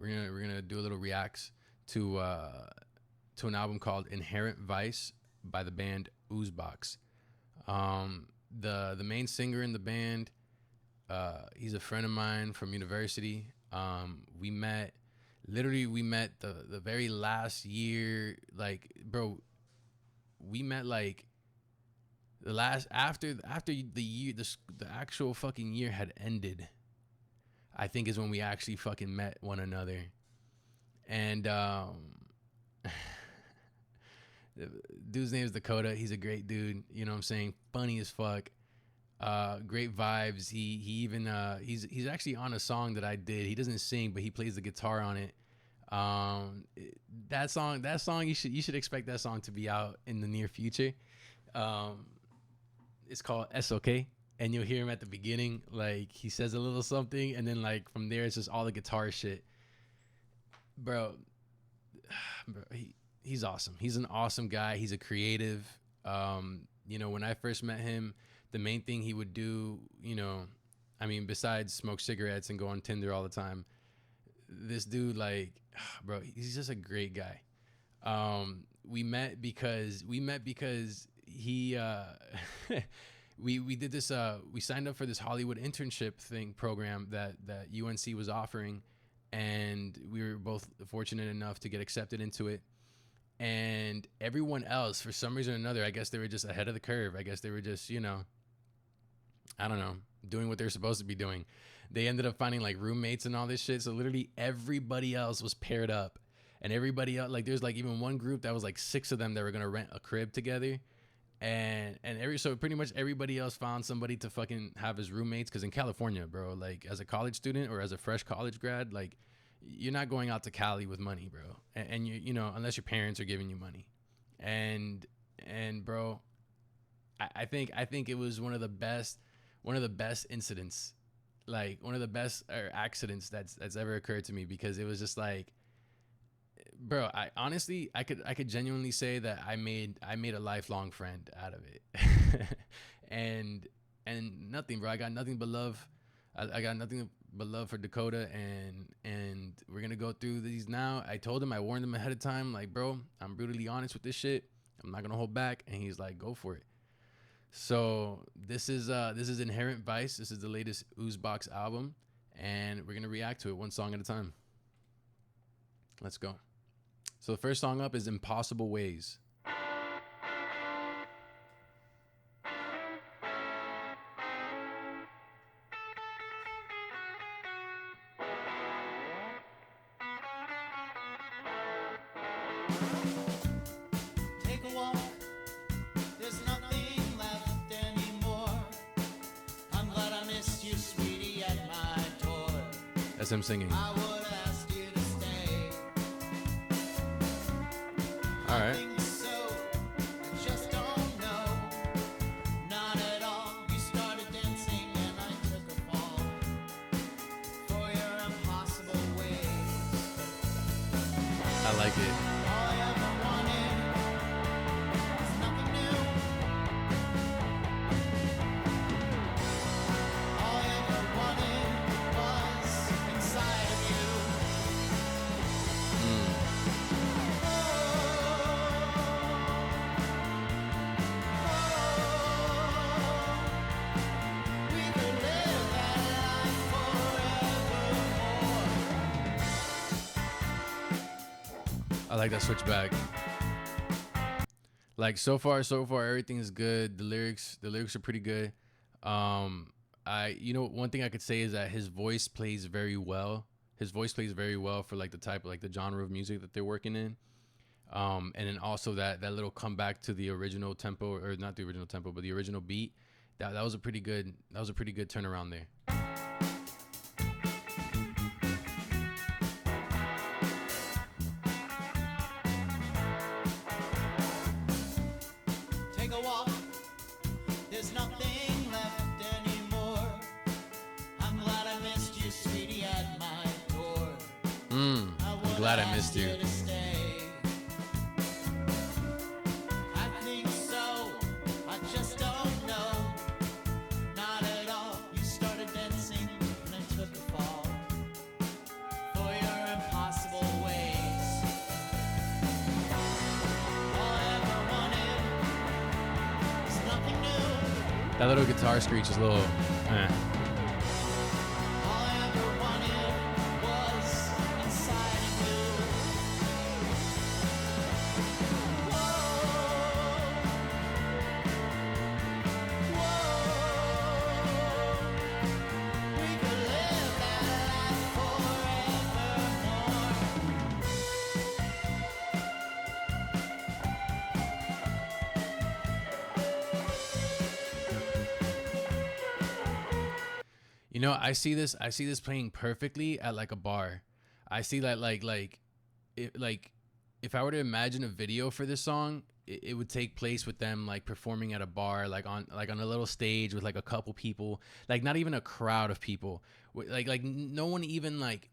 we're gonna do a little reacts to an album called Inherent Vice by the band Ooze. The main singer in the band, he's a friend of mine from university. We met the very last year, like, bro, we met like the last after the year, the actual fucking year had ended, I think is when we actually fucking met one another. And dude's name is Dakota. He's a great dude, you know what I'm saying? Funny as fuck. Great vibes. He even he's actually on a song that I did. He doesn't sing, but he plays the guitar on it. That song you should expect that song to be out in the near future. It's called SOK, and you'll hear him at the beginning, like he says a little something, and then like from there it's just all the guitar shit. Bro, he's awesome. He's an awesome guy. He's a creative. You know, when I first met him, the main thing he would do, you know, I mean, besides smoke cigarettes and go on Tinder all the time, this dude, like, bro, he's just a great guy. We met because he we did this we signed up for this Hollywood internship program that UNC was offering, and we were both fortunate enough to get accepted into it. And everyone else, for some reason or another, I guess they were just ahead of the curve. I guess they were just, you know, I don't know, doing what they're supposed to be doing. They ended up finding like roommates and all this shit. So literally everybody else was paired up, and everybody else, like there's like even one group that was like 6 of them that were going to rent a crib together. So pretty much everybody else found somebody to fucking have as roommates. Cause in California, bro, like as a college student or as a fresh college grad, like you're not going out to Cali with money, bro. And you know, unless your parents are giving you money. And bro, I think it was one of the best incidents, like one of the best accidents that's ever occurred to me, because it was just like, bro, I honestly, I could genuinely say that I made a lifelong friend out of it. and nothing, bro. I got nothing but love. I got nothing but love for Dakota, and we're gonna go through these now. I told him, I warned him ahead of time, like, bro, I'm brutally honest with this shit. I'm not gonna hold back. And he's like, go for it. So this is Inherent Vice. This is the latest Ooze album, and we're gonna react to it one song at a time. Let's go. So the first song up is Impossible Ways. Take a walk, there's nothing left anymore. I'm glad I missed you, sweetie, at my door. That's him singing. I would ask you to stay. All right. I think so, I just don't know. Not at all. You started dancing and I took a fall for your impossible ways. I like it. All I ever wanted was nothing new. All I ever wanted was inside of you. We could live that life forevermore. I like that switchback. Like so far everything's good. The lyrics are pretty good. You know, one thing I could say is that his voice plays very well. His voice plays very well for like the type of like the genre of music that they're working in. And then also that little comeback to the original tempo, or not the original tempo, but the original beat. That was a pretty good turnaround there. Take a walk, there's nothing left anymore. I'm glad I missed you, sweetie, at my door. I'm glad I missed you. To stay. I think so, I just don't know. Not at all. You started dancing and I took a fall for your impossible That little guitar screech is a little. Eh. All I ever wanted was inside of you. Whoa, we could live that life You know, I see this playing perfectly at like a bar. I see that like if I were to imagine a video for this song, it would take place with them like performing at a bar, like on a little stage with like a couple people, like not even a crowd of people. Like no one even like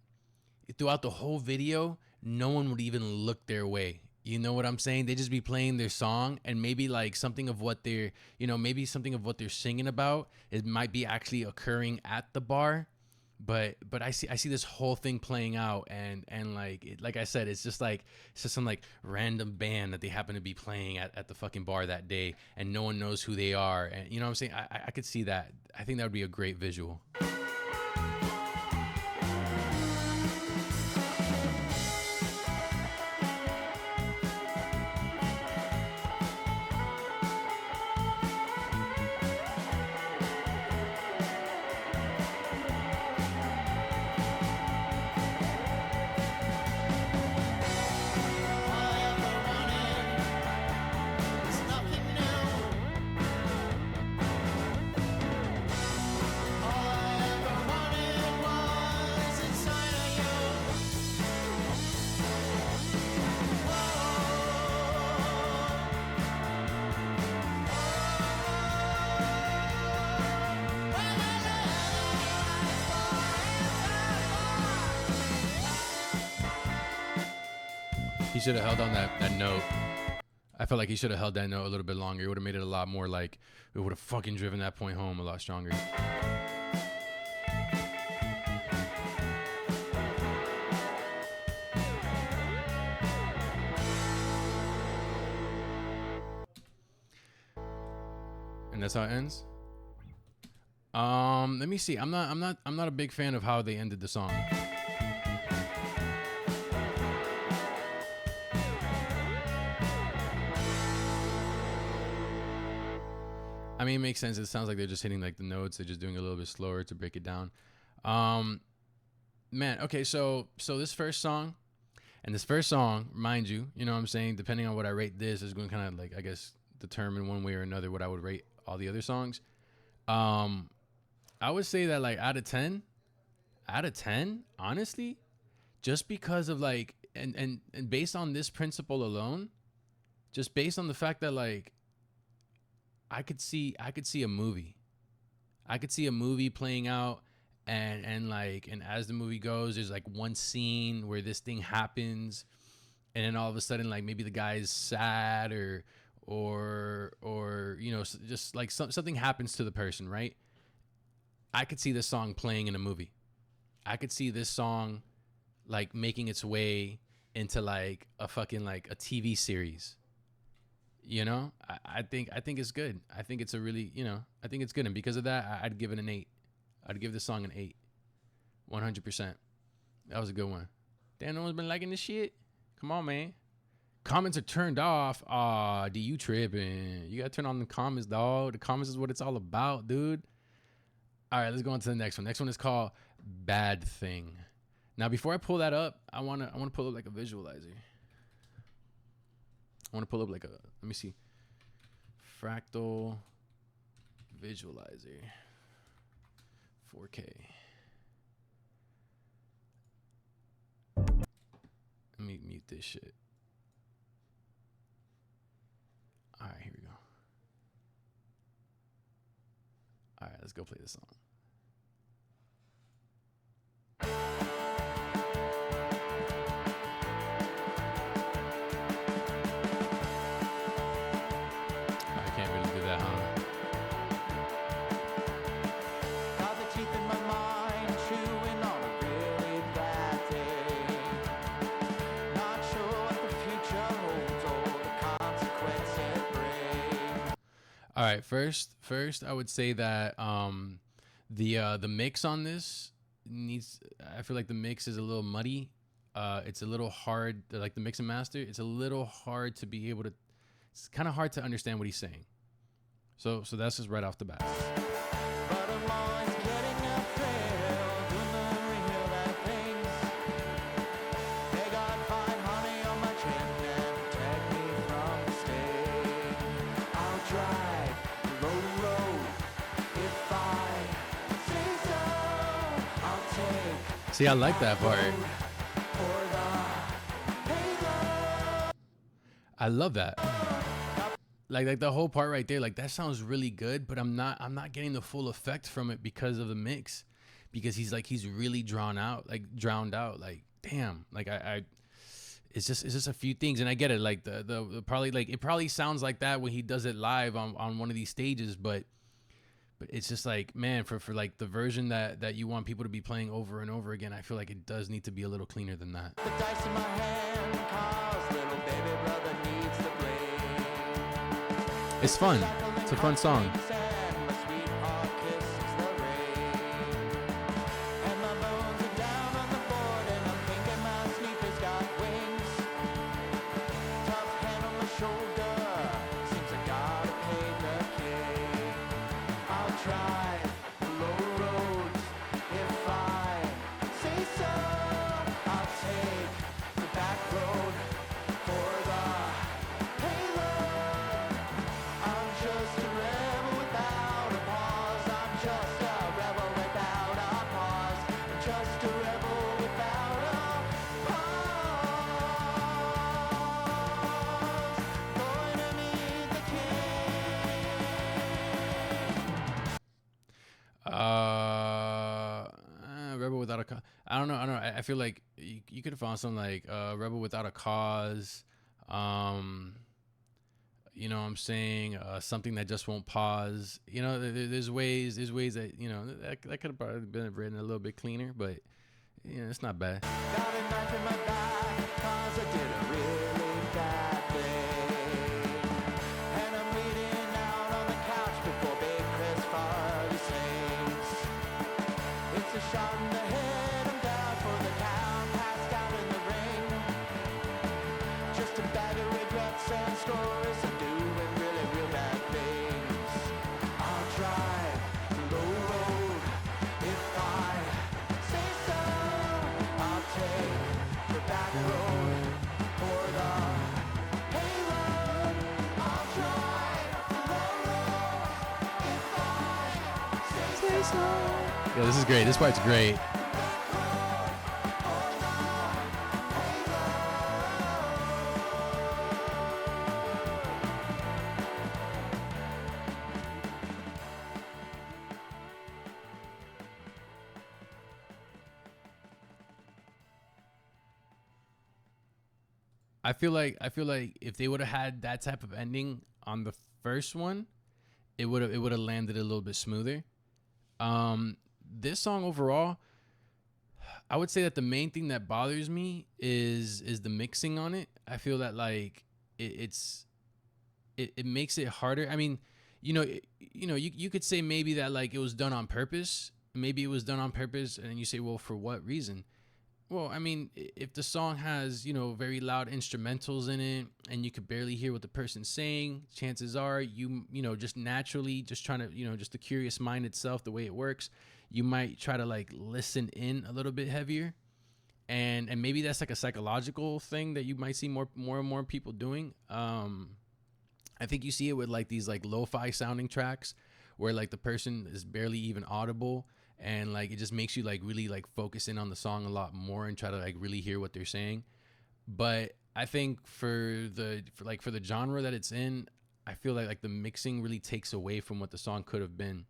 throughout the whole video, no one would even look their way. You know what I'm saying? They just be playing their song and maybe like something of what they're, you know, maybe something of what they're singing about, it might be actually occurring at the bar. But I see this whole thing playing out and like I said, it's just some like random band that they happen to be playing at the fucking bar that day and no one knows who they are. And you know what I'm saying? I could see that. I think that would be a great visual. He should have held on that note. I felt like he should have held that note a little bit longer. It would have made it a lot more like, it would have fucking driven that point home a lot stronger. And that's how it ends. Let me see. I'm not a big fan of how they ended the song. I mean, it makes sense. It sounds like they're just hitting like the notes. They're just doing a little bit slower to break it down. Man, okay, so this first song, mind you, you know what I'm saying, depending on what I rate this, is going to kind of like, I guess, determine one way or another what I would rate all the other songs. I would say that like out of 10, honestly, just because of like, and based on this principle alone, just based on the fact that like, I could see a movie. I could see a movie playing out and as the movie goes, there's like one scene where this thing happens and then all of a sudden like maybe the guy's sad or you know, just like something happens to the person, right? I could see this song playing in a movie. I could see this song like making its way into like a fucking like a TV series. You know, I think it's good. I think it's a really, you know, I think it's good. And because of that, I'd give it an 8. I'd give this song an 8. 100%. That was a good one. Damn, no one's been liking this shit. Come on, man. Comments are turned off. Aw, do you tripping? You got to turn on the comments, dog. The comments is what it's all about, dude. All right, let's go on to the next one. Next one is called Bad Thing. Now, before I pull that up, I want to pull up like a visualizer. I want to pull up like a, let me see, fractal visualizer, 4K. Let me mute this shit. All right, here we go. All right, let's go play this song. All right, first First, I would say that the mix on this needs. I feel like the mix is a little muddy. It's a little hard. Like the mix and master, it's a little hard to be able to. It's kind of hard to understand what he's saying. So that's just right off the bat. But I'm always getting a thrill doing the real bad things. They got fine honey on my chin and protect me from the sting. I'll drive the low road if I say so. I'll take See, I like that part. for the payload. I love that. Like the whole part right there, like that sounds really good, but I'm not getting the full effect from it because of the mix, because he's really drowned out. Like damn, like I it's just a few things, and I get it. Like the probably, like it probably sounds like that when he does it live on one of these stages, but it's just like, man, for like the version that you want people to be playing over and over again, I feel like it does need to be a little cleaner than that. The dice in my hand, 'cause little baby brother needs to play. It's fun. It's a fun song. And my sweetheart kisses the rain. And my bones are down on the board, and I'm thinking my sleeper's got wings. Tough hand on my shoulder, seems I gotta pay the king. I'll try the low roads if I say so. I'll take the back road for the payload. I'm just a rebel without a pause. I'm just a rebel without a pause. I'm just a rebel without a pause. Going to meet the king. Rebel Without a Cause. I don't know. I feel like you could have found something like Rebel Without a Cause. You know what I'm saying? Something that just won't pause. You know, there's ways that, you know, that could have probably been written a little bit cleaner, but you know, it's not bad. Got a knife in my back, 'cause I did a really bad thing. And I'm bleeding out on the couch before Big Chris Farley sings. It's a shot in the head, I'm down for the count, passed out in the ring. Just a bag of regrets and stories of doing really real bad things. I'll drive the low road if I say so. I'll take the back road for the payload. I'll drive the low road if I say so. Yeah, this is great. This part's great. I feel like if they would have had that type of ending on the first one, it would have landed a little bit smoother. This song overall, I would say that the main thing that bothers me is the mixing on it. I feel that like it makes it harder. I mean, you could say maybe that like it was done on purpose. Maybe it was done on purpose, and you say, well, for what reason? Well, I mean, if the song has, you know, very loud instrumentals in it and you could barely hear what the person's saying, chances are you know, just naturally, just trying to, you know, just the curious mind itself, the way it works, you might try to like listen in a little bit heavier. And maybe that's like a psychological thing that you might see more and more people doing. I think you see it with like these like lo-fi sounding tracks where like the person is barely even audible, and like it just makes you like really like focus in on the song a lot more and try to like really hear what they're saying. But I think for the genre that it's in, I feel like the mixing really takes away from what the song could have been.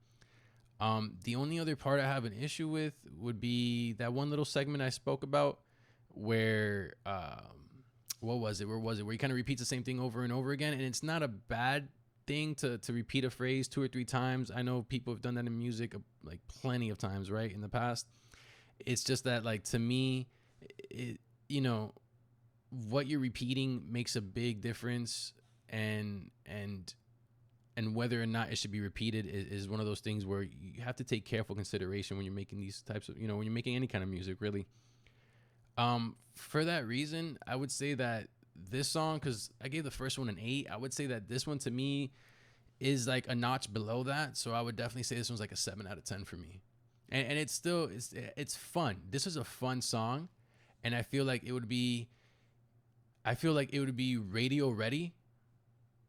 The only other part I have an issue with would be that one little segment I spoke about where what was it? Where was it? Where he kind of repeats the same thing over and over again, and it's not a bad thing to repeat a phrase 2 or 3 times. I know people have done that in music like plenty of times, right, in the past. It's just that like to me, it, you know, what you're repeating makes a big difference, and and whether or not it should be repeated is one of those things where you have to take careful consideration when you're making these types of, when you're making any kind of music, really. For that reason, I would say that this song, because I gave the first one an 8, I would say that this one to me is like a notch below that. So I would definitely say this one's like a 7 out of 10 for me. And it's still, it's fun. This is a fun song. And I feel like it would be radio ready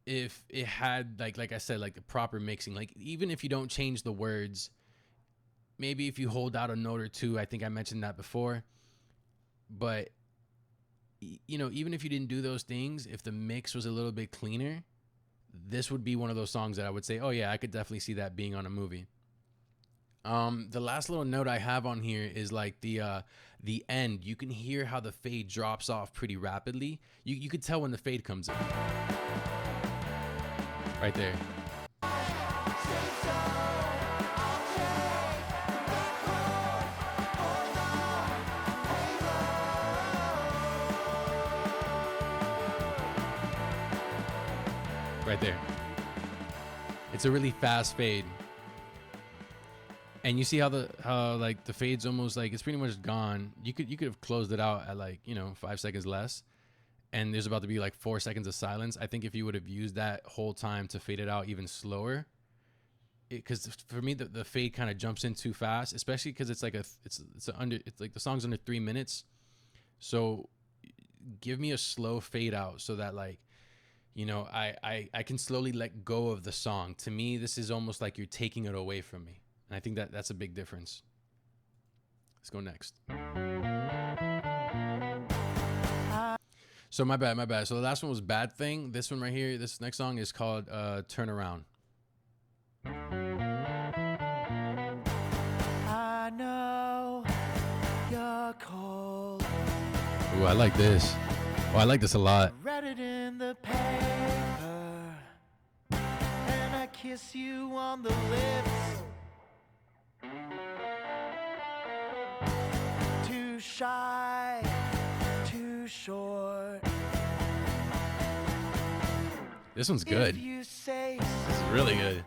if it had like I said, like the proper mixing. Like even if you don't change the words, maybe if you hold out a note or two, I think I mentioned that before. But even if you didn't do those things, if the mix was a little bit cleaner, this would be one of those songs that I would say, oh yeah, I could definitely see that being on a movie. The last little note I have on here is like the end. You can hear how the fade drops off pretty rapidly. You could tell when the fade comes in. Right there. Right there. It's a really fast fade. And you see how like the fade's almost like it's pretty much gone. You could have closed it out at like 5 seconds less, and there's about to be like 4 seconds of silence. I think if you would have used that whole time to fade it out even slower, because for me the fade kind of jumps in too fast, especially because it's like it's like the song's under 3 minutes. So give me a slow fade out so that like I can slowly let go of the song. To me, this is almost like you're taking it away from me. And I think that's a big difference. Let's go next. So my bad. So the last one was Bad Thing. This one right here, this next song is called Turn Around. I know you're cold. Ooh, I like this. Oh, I like this a lot. Read it in the paper, and I kiss you on the lips. Too shy, too short. This one's good. If you say This is really good.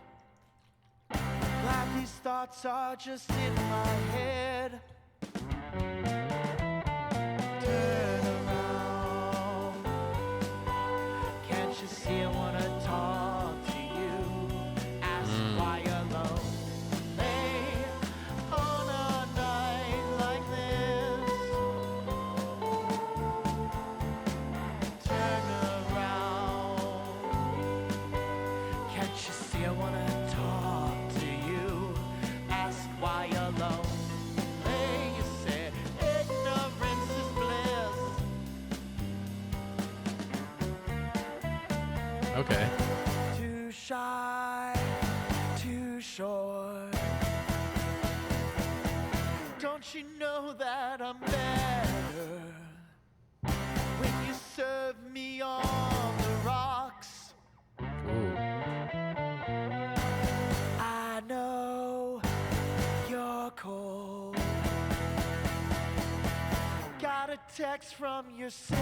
glad these thoughts are just in my head. Turn around. Can't you see I wanna talk to you? Ask why you're lonely on a night like this. Turn around. Can't you see I wanna talk to you? Ask why you're lonely. You said ignorance is bliss. Okay. Too shy, too short. Don't you know that I'm better when you serve me on the rocks? Ooh. I know you're cold. Got a text from your sister.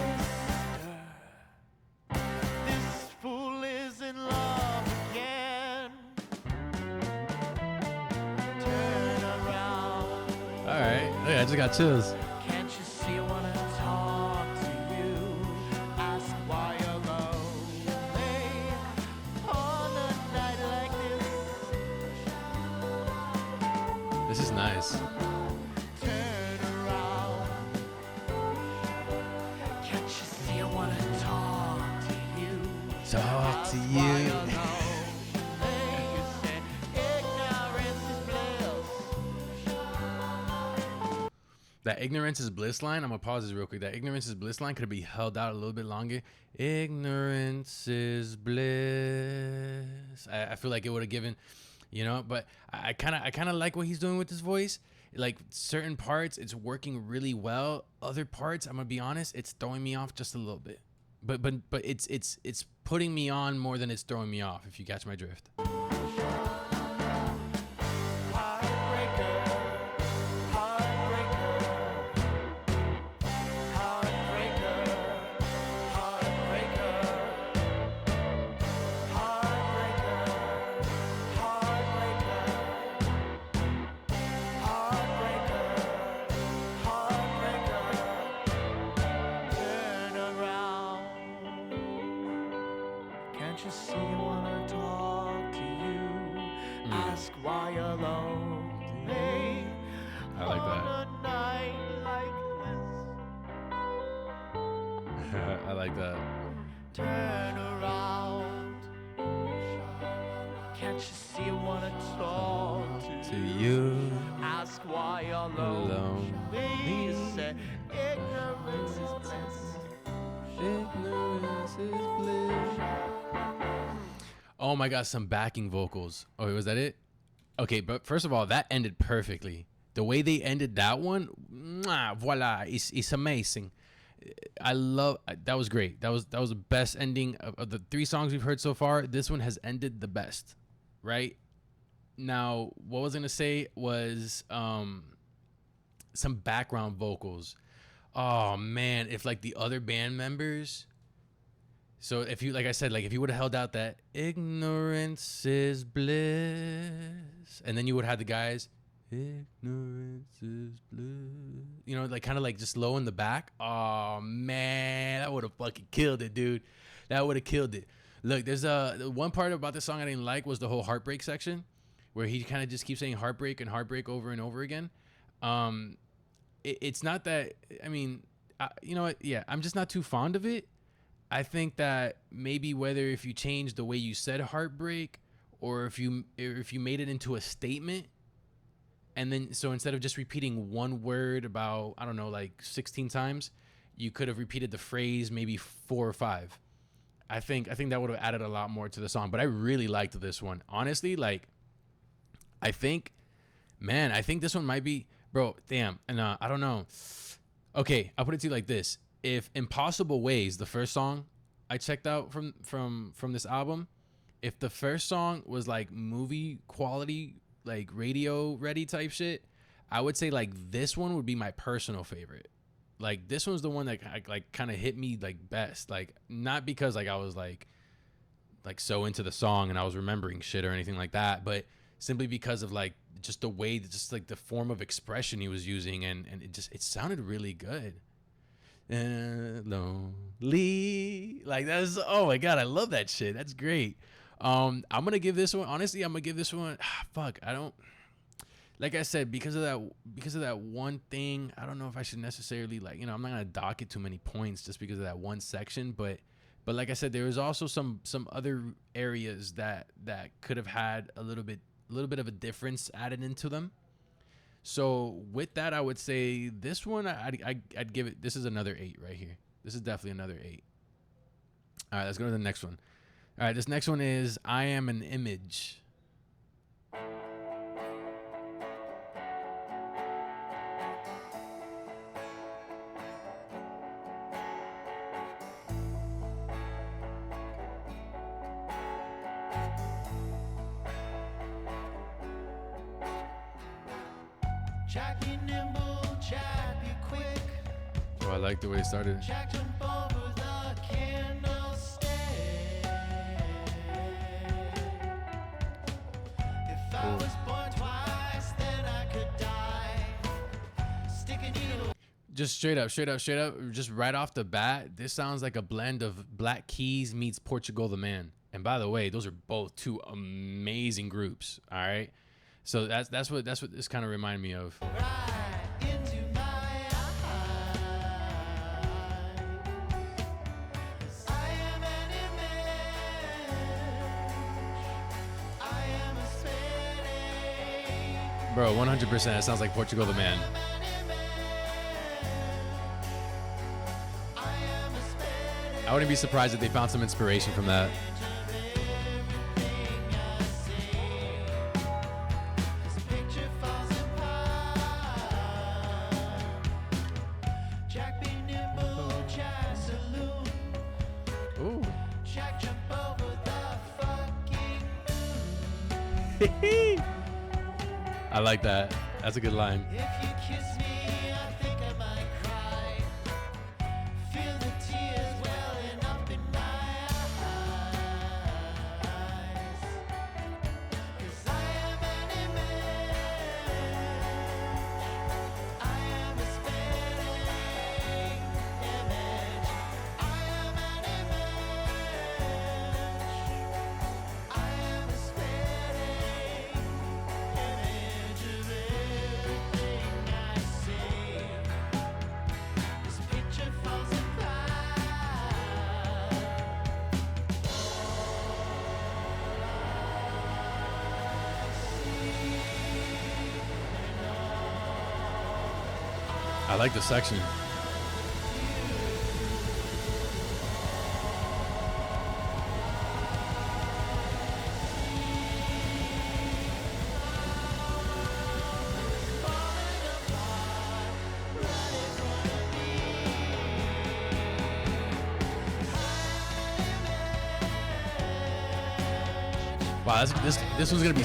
This fool is in love again. Turn around. All right. Oh, yeah, I just got chills. Can't you see I wanna talk to you? Ask why you're lonely on a night like this. This is nice. Turn around. Can't you see I wanna talk to you? Talk to Ask why you. you're lonely. You said ignorance is bliss. That ignorance is bliss line, I'm gonna pause this real quick. That ignorance is bliss line could be held out a little bit longer. Ignorance is bliss. I feel like it would have given, but I kind of like what he's doing with his voice. Like certain parts, it's working really well. Other parts, I'm gonna be honest, it's throwing me off just a little bit. But it's putting me on more than it's throwing me off, if you catch my drift. Heartbreaker, heartbreaker, heartbreaker, heartbreaker, heartbreaker. Can't you see I wanna talk to you? Ask why you're lonely. I like that. On a night like this. I like that. Turn around. Can't you see I wanna talk To you, Ask why you're lonely. You say ignorance is bliss. ignorance is bliss. Oh my God, some backing vocals. Oh, was that it? Okay, but first of all, that ended perfectly. The way they ended that one, mwah, voila, it's amazing. I love that. Was great. That was the best ending of the 3 songs we've heard so far. This one has ended the best, right? Now, what I was gonna say was some background vocals. Oh man, if like the other band members. So if you, like I said, like if you would have held out that ignorance is bliss, and then you would have the guys, ignorance is bliss, you know, like kind of like just low in the back. Oh man, that would have fucking killed it, dude. That would have killed it. Look, there's the one part about the song I didn't like was the whole heartbreak section, where he kind of just keeps saying heartbreak and heartbreak over and over again. It's not that, I mean, you know what? Yeah, I'm just not too fond of it. I think that maybe whether if you change the way you said heartbreak, or if you made it into a statement, and then so instead of just repeating one word about, I don't know, like 16 times, you could have repeated the phrase maybe 4 or 5. I think that would have added a lot more to the song. But I really liked this one, honestly. Like, I think this one might be, bro. Damn, and I don't know. Okay, I'll put it to you like this: if Impossible Ways, the first song I checked out from this album, if the first song was like movie quality, like radio ready type shit, I would say like this one would be my personal favorite. Like this one's the one that like kind of hit me like best. Like not because like I was like so into the song and I was remembering shit or anything like that, but simply because of like just the way, just like the form of expression he was using, and it sounded really good. Lonely, like that's, oh my God, I love that shit. That's great. I'm gonna give this one, honestly, fuck, I don't, like I said, because of that one thing, I don't know if I should necessarily, like, you know, I'm not gonna dock it too many points just because of that one section, but like I said, there was also some other areas that could have had a little bit of a difference added into them. So with that, I would say this one, I'd give it, this is another 8 right here. This is definitely another 8. All right, let's go to the next one. All right, this next one is I Am an Image. Jack be nimble, Jack be quick. Oh, I like the way it started. Jack jump over the candlestick. If I was born twice, then I could die. Stick a needle. Just straight up, just right off the bat, this sounds like a blend of Black Keys meets Portugal the Man. And by the way, those are both 2 amazing groups. All right, so that's what this kind of reminded me of. Right into my eye. I am an image. I am a spinning. Bro, 100%, it sounds like Portugal the Man. I wouldn't be surprised if they found some inspiration from that. Ooh. I like that. That's a good line. If you kiss me, I think I might cry. Feel the tears welling up in my eyes. 'Cause I am an image. I am a spinning image. I am an image. like the section. Wow, this one's gonna be,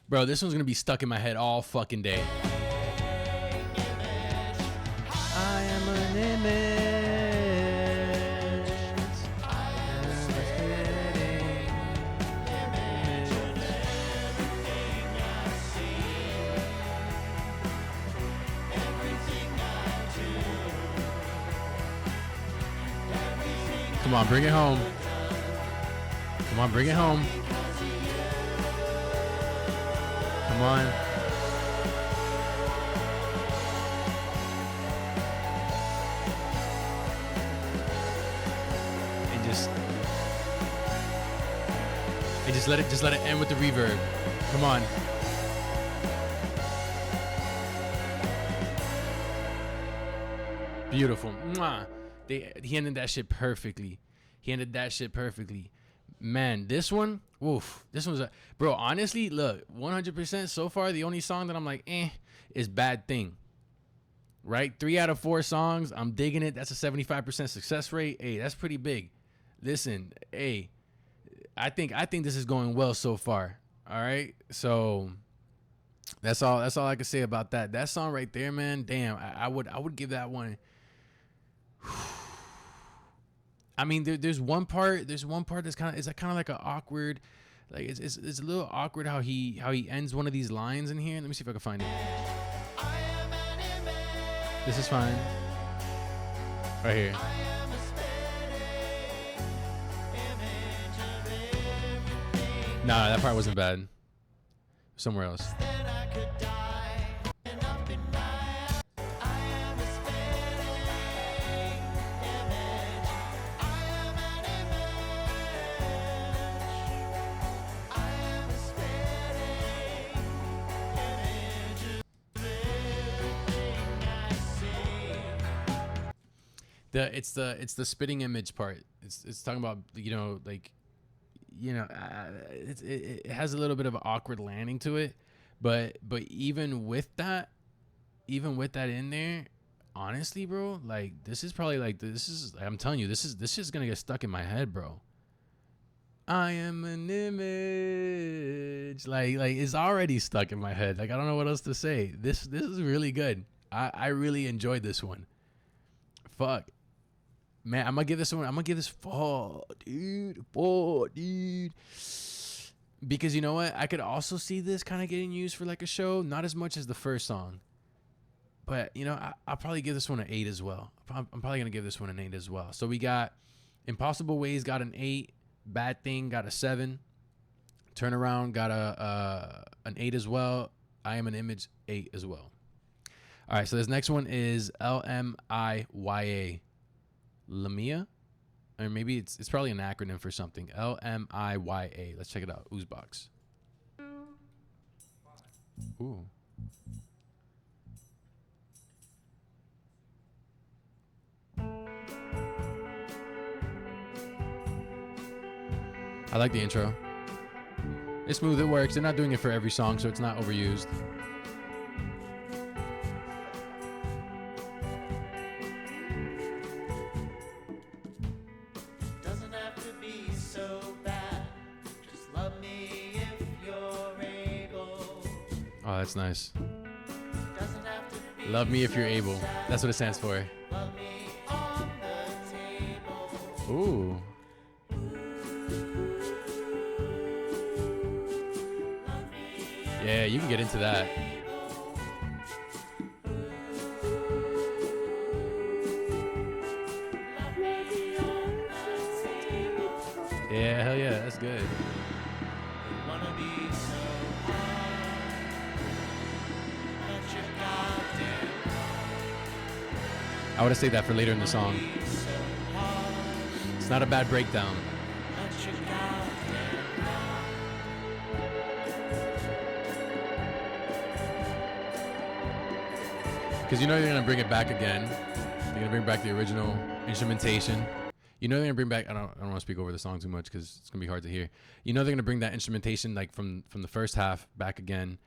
bro. This one's gonna be stuck in my head all fucking day. I am an image. I am a spitting image. Come on, bring it home. Come on, bring it home. Come on. And just let it end with the reverb. Come on. Beautiful. Mwah. He ended that shit perfectly. Man, this one, oof. This one's bro, honestly, look, 100% so far, the only song that I'm like, is Bad Thing. Right? 3 out of 4 songs, I'm digging it. That's a 75% success rate. Hey, that's pretty big. Listen, hey, I think this is going well so far. All right? So that's all I can say about that. That song right there, man, damn, I would give that one. I mean, there's one part that's kind of like an awkward, like it's a little awkward how he ends one of these lines in here. Let me see if I can find it. This is fine. Right here. Nah, that part wasn't bad. Somewhere else. It's the spitting image part. It's talking about, it has a little bit of an awkward landing to it, but even with that in there, honestly, bro, like this is I'm telling you, this is gonna get stuck in my head, bro. I am an image, like it's already stuck in my head. Like I don't know what else to say. This is really good. I really enjoyed this one. Fuck. Man, I'm gonna give this 4, dude. Because you know what? I could also see this kind of getting used for like a show, not as much as the first song. But, I'll probably give this one an 8 as well. I'm probably gonna give this one an 8 as well. So we got Impossible Ways got an 8, Bad Thing got a 7, Turnaround got an 8 as well. I Am an Image 8 as well. All right, so this next one is LMIYA. LMIYA? Or maybe it's probably an acronym for something. LMIYA. Let's check it out. Oozebox. Ooh. I like the intro. It's smooth, it works. They're not doing it for every song, so it's not overused. Oh, that's nice. Love me if you're able. That's what it stands for. Ooh. Yeah, you can get into that. Yeah, hell yeah, that's good. I would have saved that for later in the song. It's not a bad breakdown. because you know they're gonna bring it back again. They're gonna bring back the original instrumentation. You know they're gonna bring back. I don't want to speak over the song too much because it's gonna be hard to hear. You know they're gonna bring that instrumentation like from the first half back again.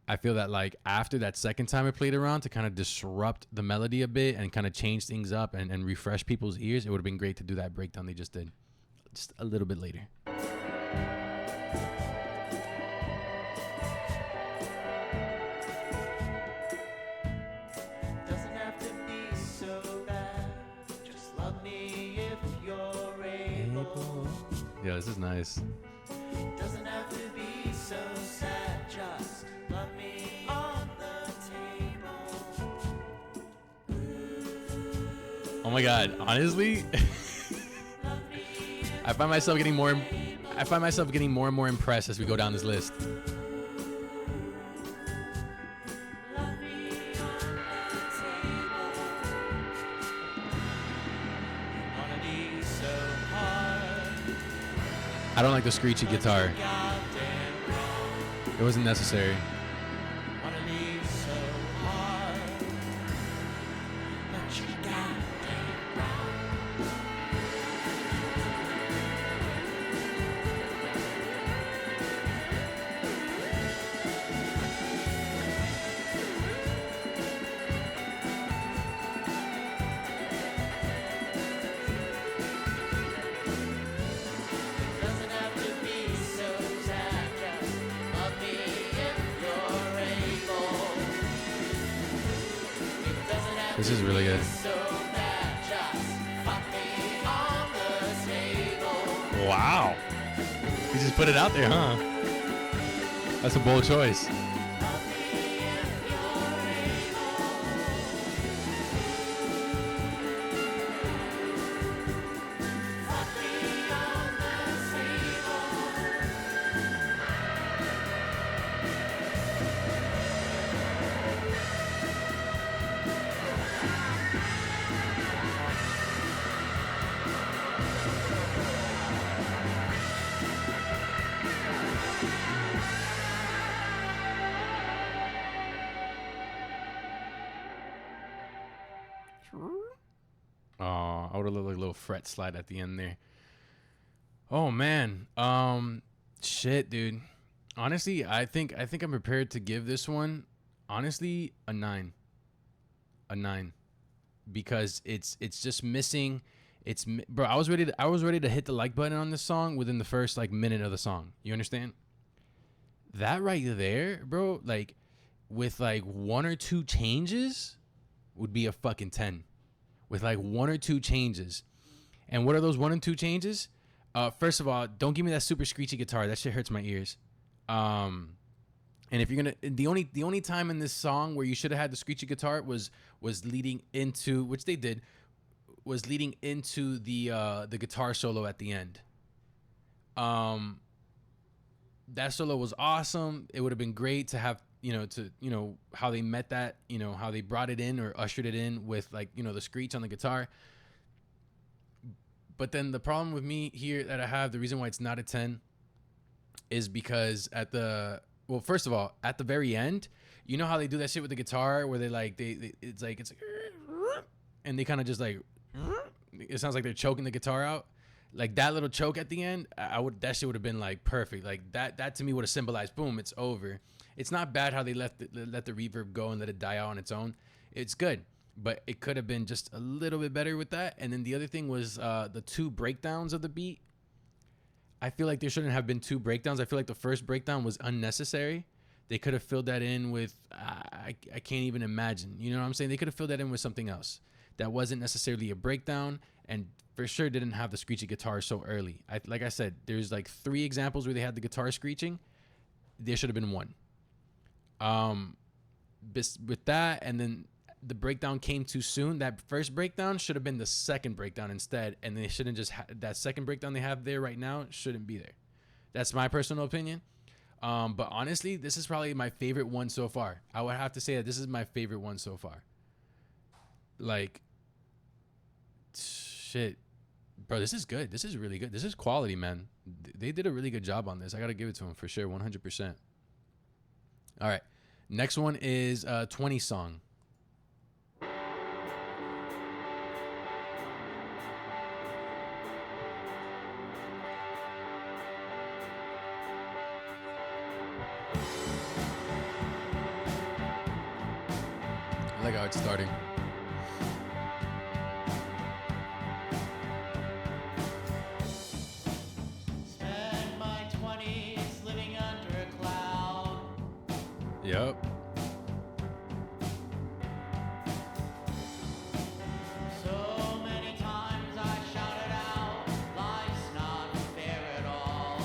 I feel that like after that second time I played around to kind of disrupt the melody a bit and kind of change things up and refresh people's ears, it would have been great to do that breakdown they just did, just a little bit later. Doesn't have to be so bad. Just love me if you're able. Yeah, this is nice. Doesn't have to be so sad. Just love me on the table. Oh my God, honestly, I find myself getting more and more impressed as we go down this list. Love me on the table. Wanna be so hard. I don't like the screechy guitar. Goddamn wrong. It wasn't necessary. Wanna be so hard. But you goddamn wrong. Doesn't have to be so sad. Just love me if you're able. It doesn't have This to is really be good. so bad. Just fuck me on the table. Wow. You just put it out there, huh? That's a bold choice. Love me if you're able. Fuck me on the table. Oh, I would have loved like a little fret slide at the end there. Oh man. Shit, dude. Honestly, I think I'm prepared to give this one, honestly, a 9. A 9. Because it's just missing. Bro, I was ready to hit the like button on this song within the first like minute of the song. You understand? That right there, bro, like with like one or two changes would be a fucking 10. With like one or two changes. And what are those one and two changes? First of all, don't give me that super screechy guitar. That shit hurts my ears. And if you're gonna, the only time in this song where you should have had the screechy guitar was leading into, which they did, was leading into the guitar solo at the end. That solo was awesome. It would have been great to have, how they met that, how they brought it in or ushered it in with like, the screech on the guitar. But then the problem with me here that I have, the reason why it's not a 10 is because first of all, at the very end, you know how they do that shit with the guitar where they like, it's like, and they kind of just like, it sounds like they're choking the guitar out. Like that little choke at the end, that shit would have been like perfect. Like that to me would have symbolized, boom, it's over. It's not bad how they let the reverb go and let it die out on its own. It's good, but it could have been just a little bit better with that. And then the other thing was the two breakdowns of the beat. I feel like there shouldn't have been two breakdowns. I feel like the first breakdown was unnecessary. They could have filled that in with, I can't even imagine. You know what I'm saying? They could have filled that in with something else that wasn't necessarily a breakdown and for sure didn't have the screechy guitar so early. Like I said, there's like 3 examples where they had the guitar screeching. There should have been 1. With that, and then the breakdown came too soon. That first breakdown should have been the second breakdown instead, and they shouldn't just that second breakdown they have there right now shouldn't be there. That's my personal opinion. But honestly, this is probably my favorite one so far. I would have to say that this is my favorite one so far. Like, shit, bro, this is good. This is really good. This is quality, man. They did a really good job on this. I gotta give it to them for sure, 100%. All right, next one is 20 song. like how it's starting. Spend my 20s living under a cloud. Yep. So many times I shouted out, life's not fair at all.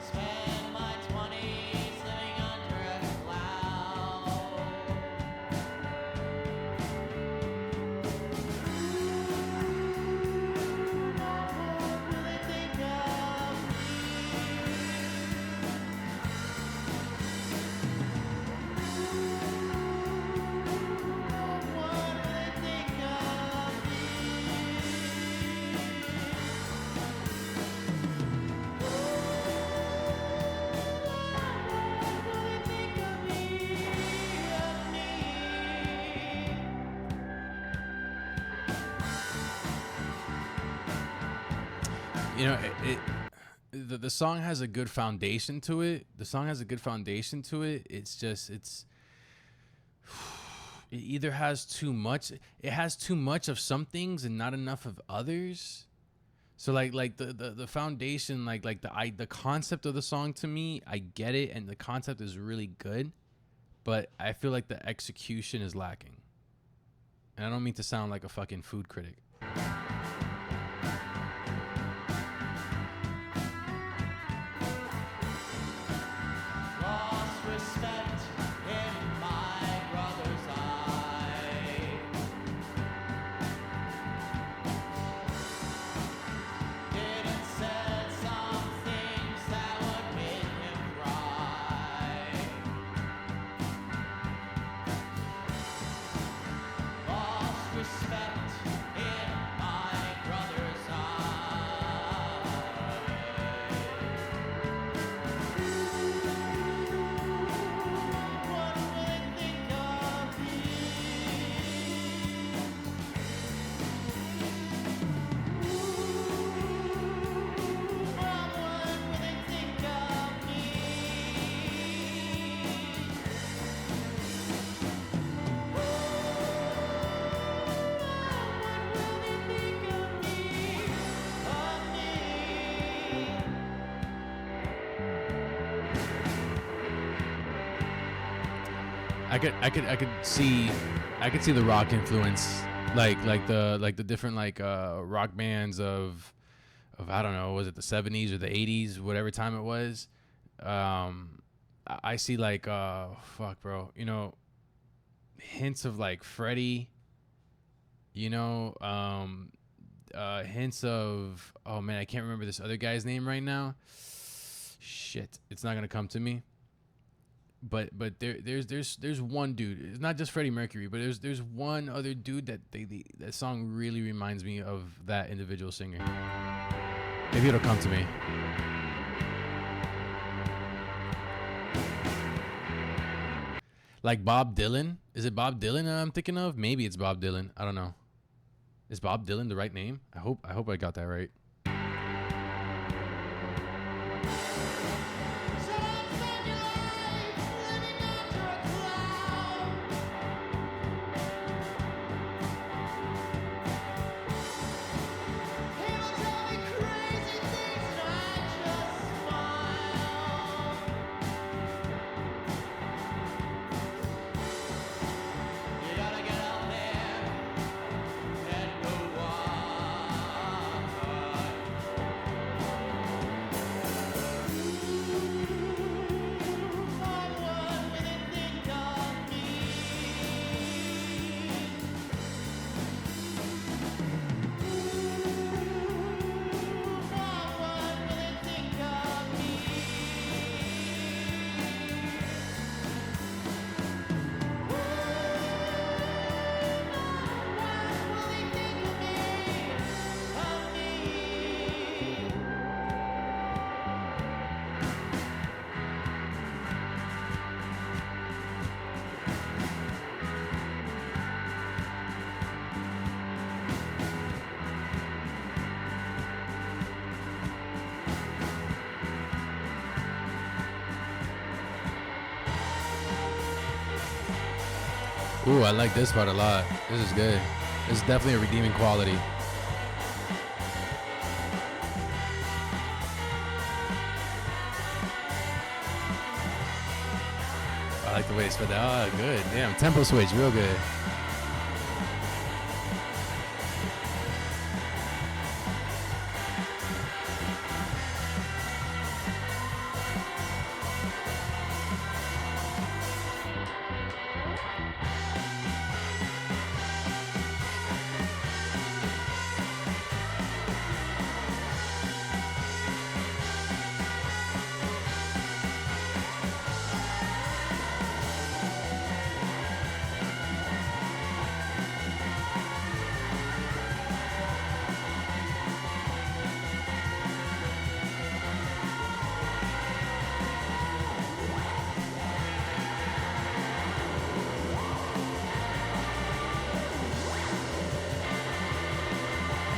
Spend my 20s living under a cloud. What will they think of me? What will they think of You know, the song has a good foundation to it. The song has a good foundation to it. It's just it either has too much. It has too much of some things and not enough of others. So like the foundation, like the concept of the song, to me, I get it, and the concept is really good, but I feel like the execution is lacking. And I don't mean to sound like a fucking food critic. lost respect in my brother's eye? Didn't said some things that would make him cry. Lost respect in my brother's eye. What will they think of me? What will they think of me? What will they think of me? Of me? I could see the rock influence, like the different rock bands of I don't know, was it the 70s or the 80s, whatever time it was. I see fuck, bro, you know, hints of like Freddie, you know, hints of, oh man, I can't remember this other guy's name right now. Shit, it's not gonna come to me. But there's one dude. It's not just Freddie Mercury, but there's one other dude that that song really reminds me of that individual singer. Maybe it'll come to me. Like Bob Dylan. Is it Bob Dylan that I'm thinking of? Maybe it's Bob Dylan. I don't know. Is Bob Dylan the right name? I hope I got that right. So don't spend your life living under a cloud. People tell me crazy things and I just smile. You gotta get out there and go wild. Ooh, I like this part a lot. This is good. This is definitely a redeeming quality. I like the way they spit that. Oh, good. Damn, tempo switch, real good.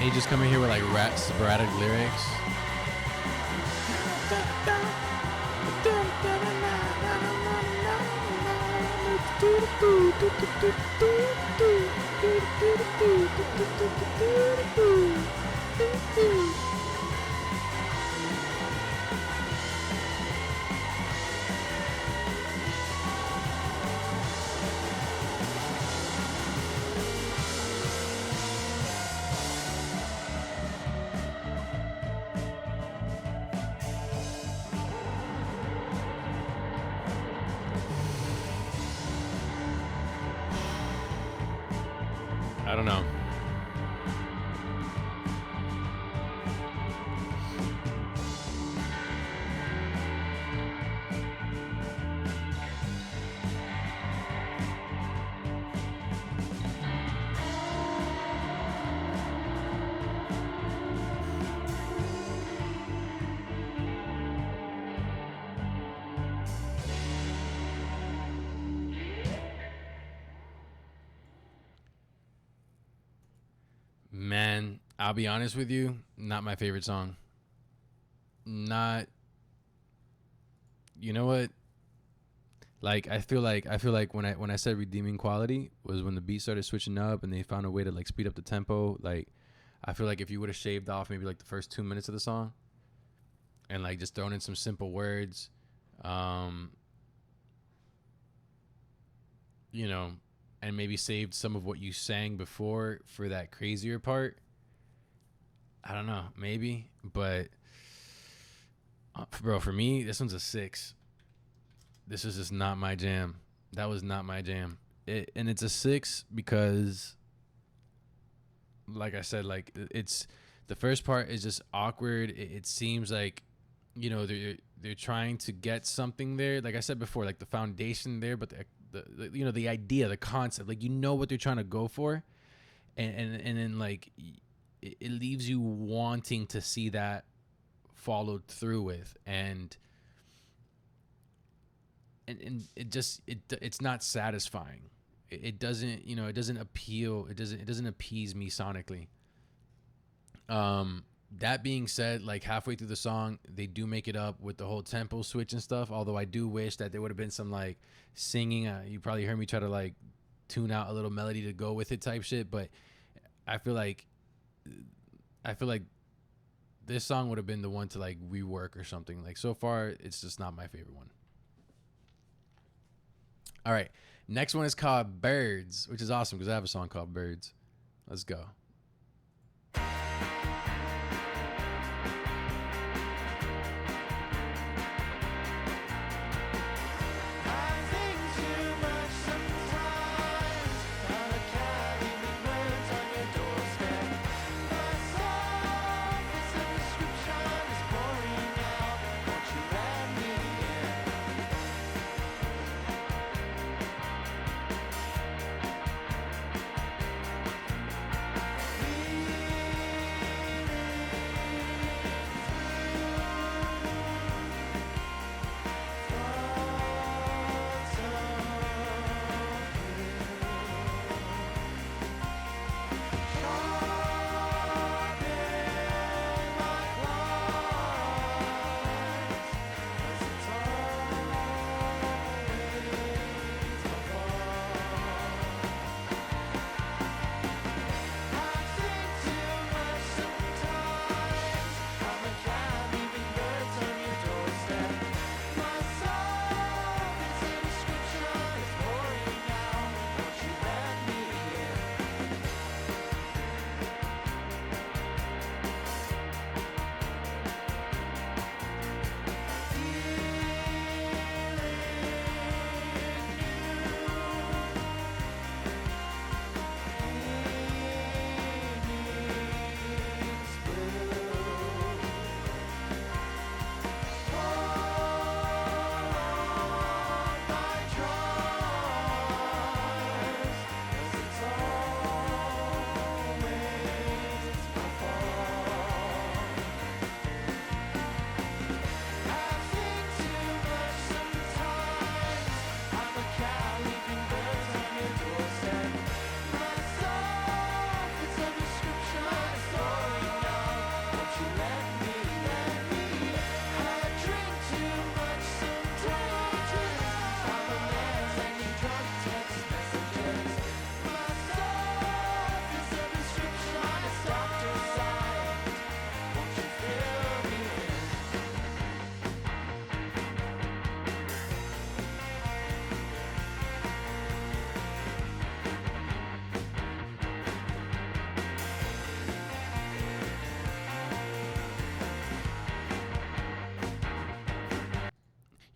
And he just come in here with like sporadic lyrics. I don't know. Man, I'll be honest with you, not my favorite song. Not, you know what? Like I feel like when I said redeeming quality was when the beat started switching up and they found a way to like speed up the tempo. Like I feel like if you would have shaved off maybe like the first 2 minutes of the song and like just thrown in some simple words, you know, and maybe saved some of what you sang before for that crazier part. I don't know, maybe, but bro, for me, this one's a 6. This is just not my jam. That was not my jam. And it's a 6 because, like I said, like it's the first part is just awkward. It seems like, you know, they're trying to get something there. Like I said before, like the foundation there, but the you know, the idea, the concept, like you know what they're trying to go for, and then like it leaves you wanting to see that followed through with, and it's not satisfying. It doesn't, you know, it doesn't appeal. It doesn't appease me sonically. That being said, like halfway through the song, they do make it up with the whole tempo switch and stuff. Although I do wish that there would have been some like singing. You probably heard me try to like tune out a little melody to go with it type shit. But I feel like this song would have been the one to like rework or something. Like so far, it's just not my favorite one. All right, next one is called Birds, which is awesome because I have a song called Birds. Let's go.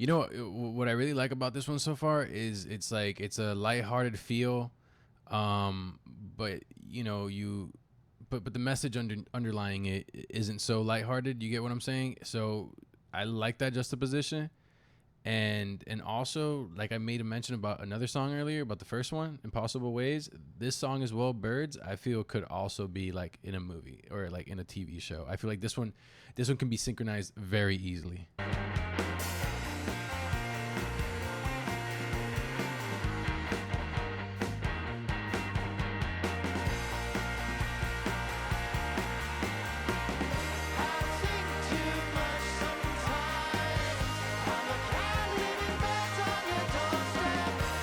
You know what I really like about this one so far is it's like it's a lighthearted feel, um, but you know but the message underlying it isn't so lighthearted. You get what I'm saying? So I like that juxtaposition, and also like I made a mention about another song earlier about the first one, Impossible Ways. This song as well, Birds, I feel could also be like in a movie or like in a TV show. I feel like this one can be synchronized very easily.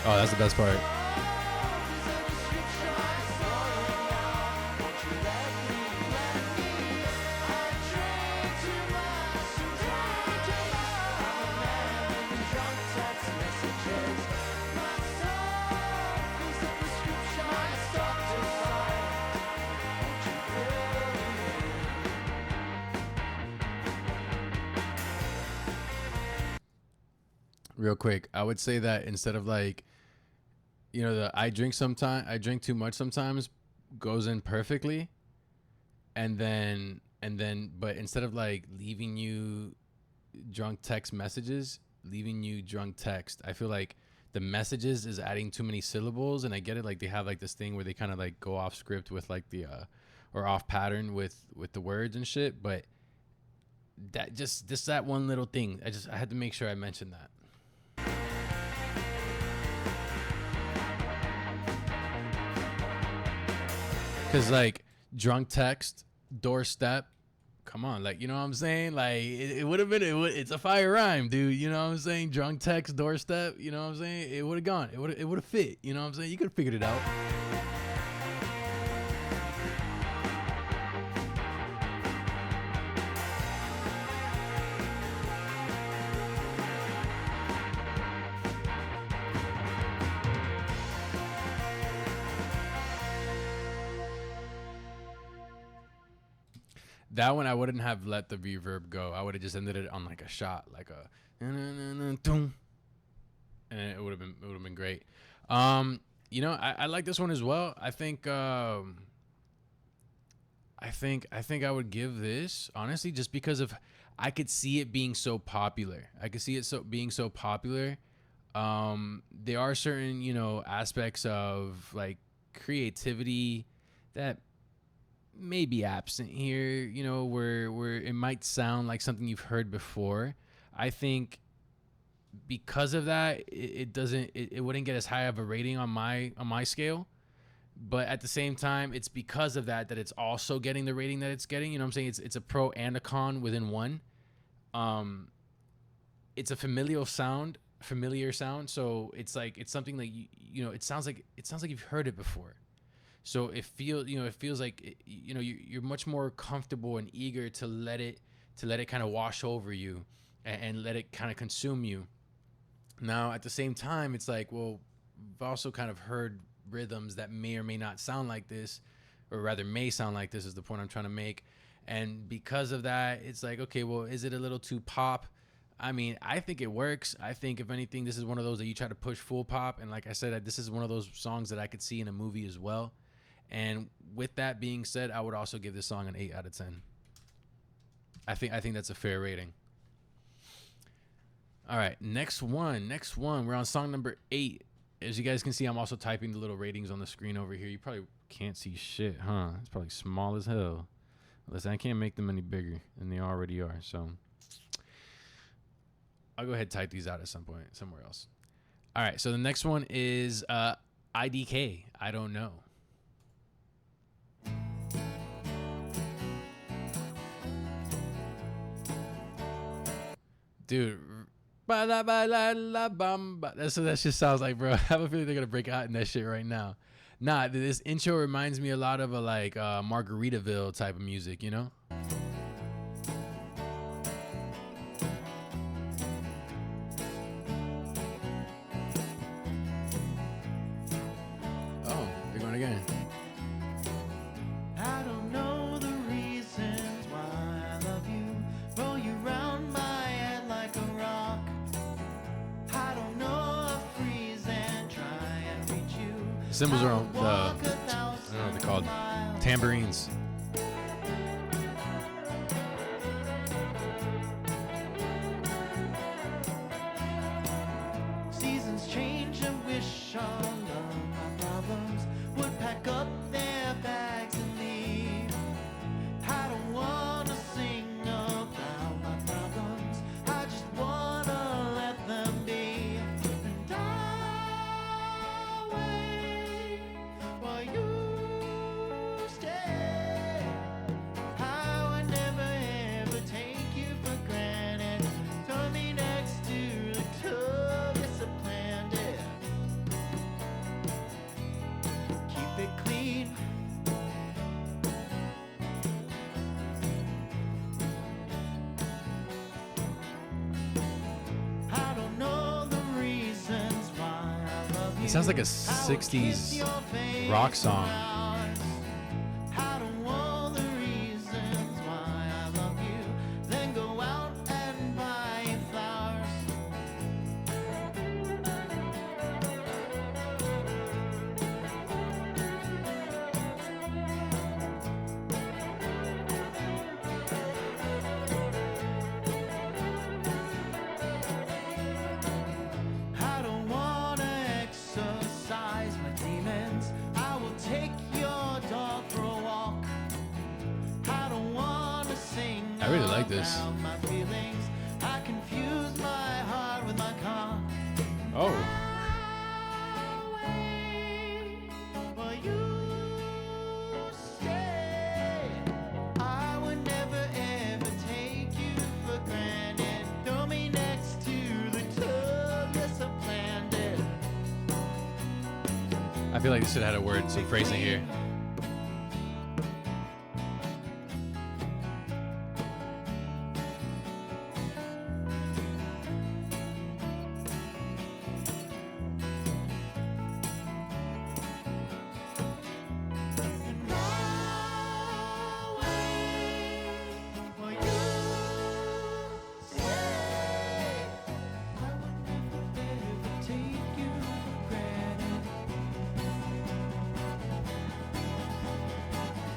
Oh, that's the best part. Real quick, I would say that instead of like, you know, the I drink too much sometimes goes in perfectly, but instead of like leaving you drunk text messages, leaving you drunk text, I feel like the messages is adding too many syllables, and I get it, like they have like this thing where they kind of like go off script with like the or off pattern with the words and shit, but that just that one little thing, I had to make sure I mentioned that. Cause like drunk text, doorstep, come on, like you know what I'm saying? Like it would have been it's a fire rhyme, dude. You know what I'm saying? Drunk text, doorstep, you know what I'm saying? It would have gone. It would have fit. You know what I'm saying? You could have figured it out. That one I wouldn't have let the reverb go. I would have just ended it on like a shot, like a and it would have been great. You know, I like this one as well. I think I would give this honestly just because of I could see it being so popular. I could see it being so popular. There are certain, you know, aspects of like creativity that may be absent here, you know, where it might sound like something you've heard before. I think because of that, it wouldn't get as high of a rating on my scale. But at the same time, it's because of that it's also getting the rating that it's getting. You know what I'm saying? It's a pro and a con within one. It's a familiar sound. So it's like it's something like you know it sounds like you've heard it before. So it feels like you know you're much more comfortable and eager to let it kind of wash over you and let it kind of consume you. Now at the same time, it's like, well, I've also kind of heard rhythms that may or may not sound like this, or rather may sound like this is the point I'm trying to make. And because of that, it's like, okay, well, is it a little too pop? I mean, I think it works. I think if anything, this is one of those that you try to push full pop. And like I said, this is one of those songs that I could see in a movie as well. And with that being said, I would also give this song an 8 out of 10. I think that's a fair rating. All right, next one. We're on song number 8. As you guys can see, I'm also typing the little ratings on the screen over here. You probably can't see shit, huh? It's probably small as hell. Listen, I can't make them any bigger than they already are. So I'll go ahead and type these out at some point somewhere else. All right, so the next one is IDK. I don't know. Dude, that's what that shit sounds like, bro. I have a feeling they're gonna break out in that shit right now. Nah, this intro reminds me a lot of a like Margaritaville type of music, you know? Oh, they're going again. I don't know the reasons why I love you. Roll you round my head like a rock. cymbals are on the, I don't know what they're called, tambourines. Seasons change and wish all of my problems would pack up their bags and leave. I don't wanna sing about my problems, I just wanna let them be. And I'll wait while you stay. I would never ever take you for granted. Throw me next to the tub, yes I planned it. Keep it clean. I don't know the reasons why I love you. It sounds like a I will kiss 60s your face rock song. for hours. I don't know the reasons why I love you. Then go out and buy flowers. I don't wanna exercise my demons. I will take your dog for a walk. I don't wanna sing. I really like this. about my feelings. I confuse my heart with my car. Oh, I'll wait while you stay. I would never ever take you for granted. Throw me next to the tub, yes I planned it. I feel like this should have had a word, some phrasing here. I'll wait while you stay. I would never ever take you for granted.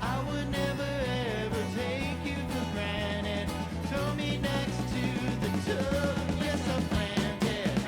I would never ever take you for granted. Throw me next to the tub, yes I planned it.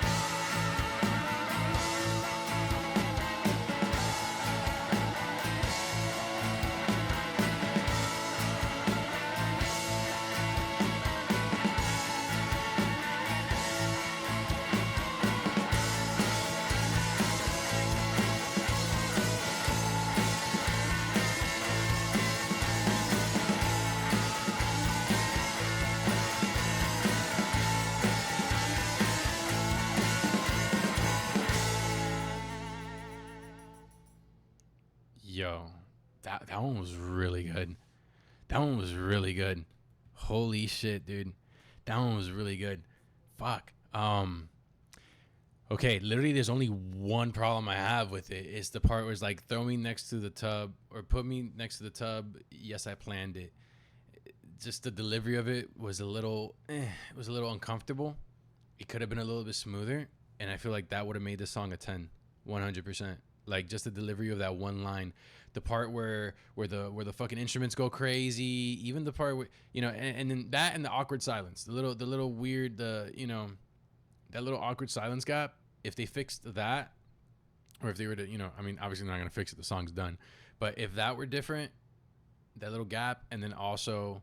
Yo, that one was really good. That one was really good. Holy shit, dude. That one was really good. Fuck. Okay, literally there's only one problem I have with it. It's the part where it's like throw me next to the tub or put me next to the tub. Yes, I planned it. Just the delivery of it was a little it was a little uncomfortable. It could have been a little bit smoother, and I feel like that would have made the song a 10, 100%. Like just the delivery of that one line, the part where the fucking instruments go crazy, even the part where and then that and the awkward silence, the little weird that little awkward silence gap. If they fixed that, or if they were to I mean obviously they're not gonna fix it, the song's done, but if that were different, that little gap, and then also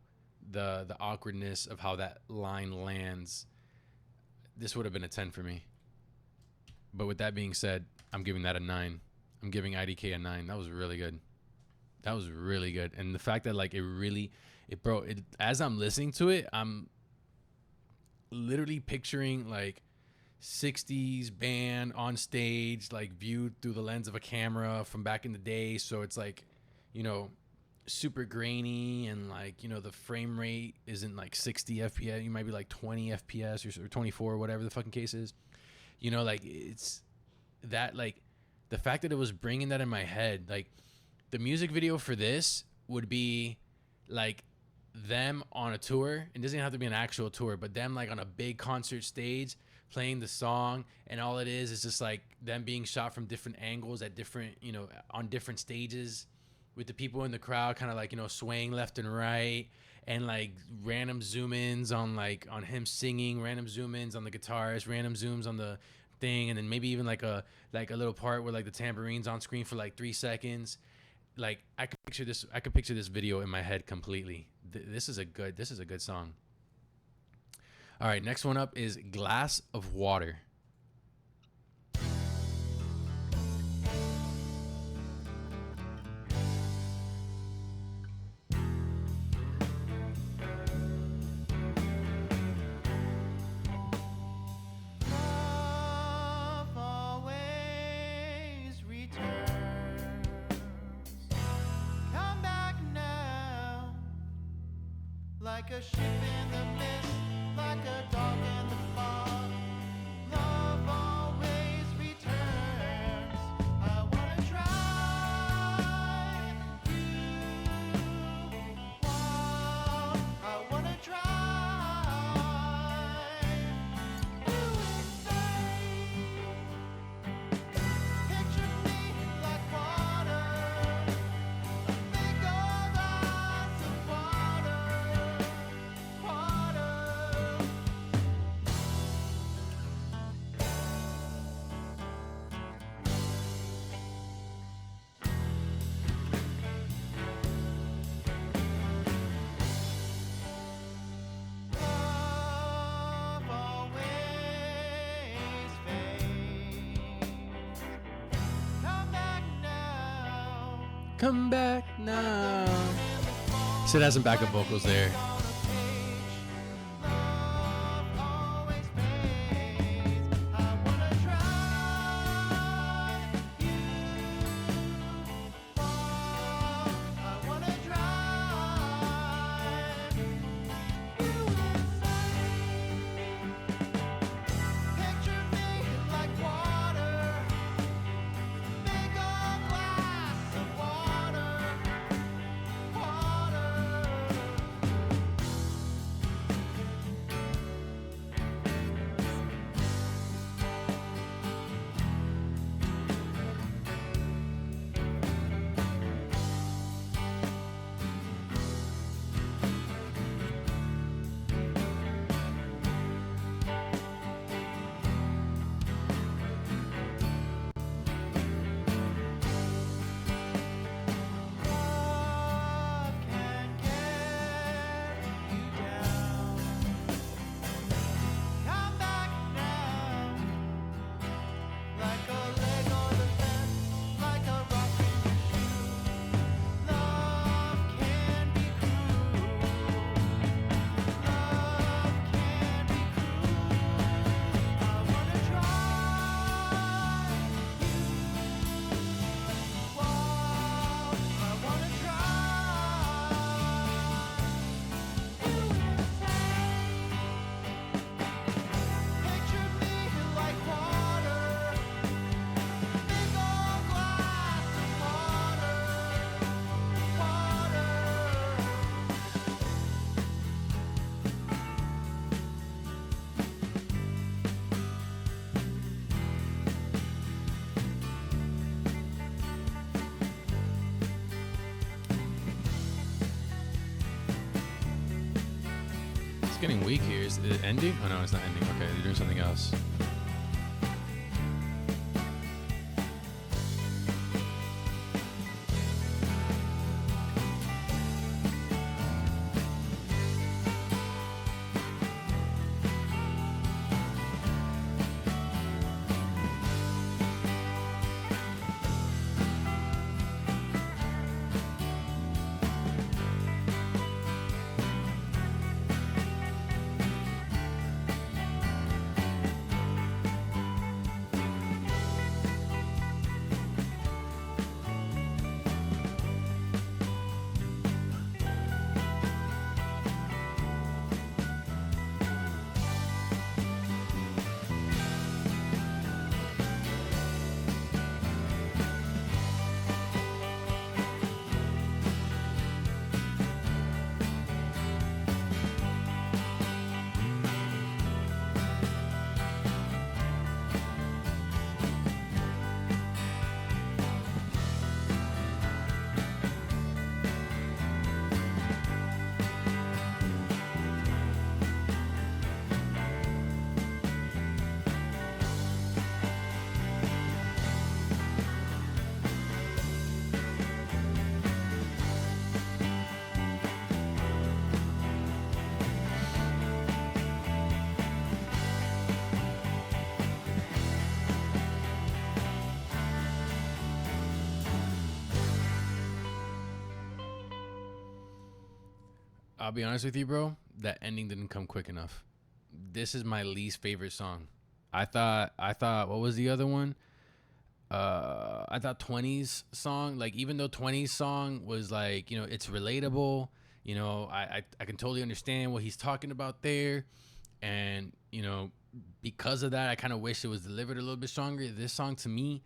the awkwardness of how that line lands, this would have been a 10 for me. But with that being said, I'm giving that a 9. I'm giving IDK a 9. That was really good. That was really good. And the fact that like as I'm listening to it, I'm literally picturing like 60s band on stage, like viewed through the lens of a camera from back in the day. So it's like, super grainy, and like, the frame rate isn't like 60 FPS. You might be like 20 FPS or 24, whatever the fucking case is. Like it's that, like the fact that it was bringing that in my head, like the music video for this would be like them on a tour. It doesn't have to be an actual tour, but them like on a big concert stage playing the song, and all it is just like them being shot from different angles at different, you know, on different stages, with the people in the crowd kind of like, you know, swaying left and right, and like random zoom ins on like on him singing, random zoom ins on the guitarist, random zooms on the thing, and then maybe even like a little part where like the tambourine's on screen for like 3 seconds. Like I could picture this video in my head completely. This is a good song. All right, next one up is Glass of Water. Love always returns. Come back now, like a ship in the mist, like a dog in the fog. Love always returns. I wanna try you. Wow, I wanna try you inside. Picture me like water, a big old glass of water, water. Love always fades. Come back now. Come back now. Sid has some backup vocals there. Love always fades. I wanna try you. I wanna drive you insane. Picture me like water, big old glass of water, water. Love can get you down. Come back now, like a leg on the fence, like a rock in your shoe. Love can be cruel. Love can be cruel. I wanna try you. Wow, I wanna try you insane. Picture me like water, big old glass of water, water. It's getting weak here. Is it ending? Oh no, it's not ending. Okay, they're doing something else. I'll be honest with you, bro. That ending didn't come quick enough. This is my least favorite song. I thought what was the other one? I thought 20's song, like even though 20's song was like, it's relatable, I can totally understand what he's talking about there. And, because of that, I kind of wish it was delivered a little bit stronger. This song to me,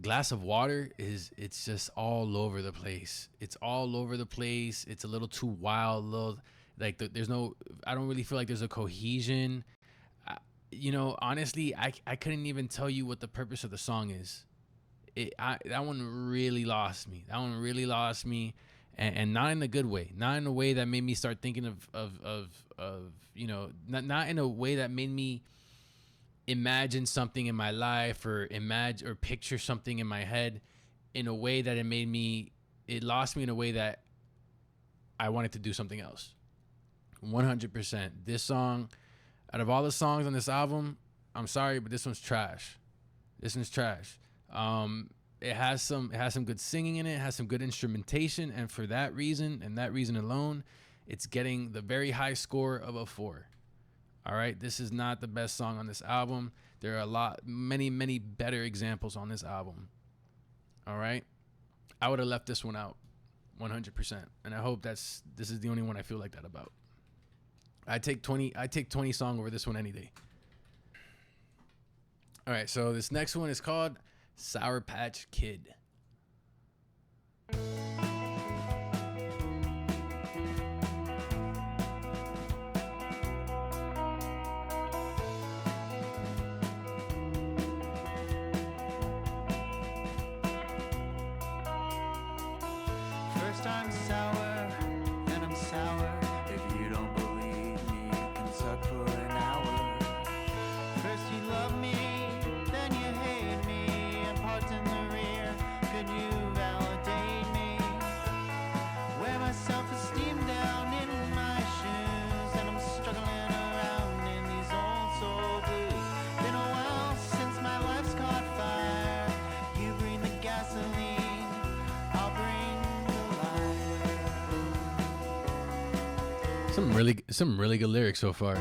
Glass of Water, it's just all over the place. It's all over the place. It's a little too wild, little like there's no, I don't really feel like there's a cohesion. Honestly, I couldn't even tell you what the purpose of the song is. That one really lost me. And not in a good way. Not in a way that made me start thinking of not in a way that made me imagine something in my life or imagine or picture something in my head in a way that it lost me in a way that I wanted to do something else. 100%. This song, out of all the songs on this album, I'm sorry, but this one's trash. It has some good singing in it. It has some good instrumentation, and for that reason and that reason alone, it's getting the very high score of a 4. All right, this is not the best song on this album. There are many better examples on this album. All right, I would have left this one out, 100%, and I hope this is the only one I feel like that about. I take 20 song over this one any day. All right, so this next one is called Sour Patch Kid. First I'm sour, then I'm sour. If you don't believe me, you can suck for an hour. First you love me, then you hate me. And parked in the rear, could you validate me? Wear my self-esteem down in my shoes, and I'm struggling around in these old soul blues. Been a while since my life's caught fire. You bring the gasoline, I'll bring Some really good lyrics so far.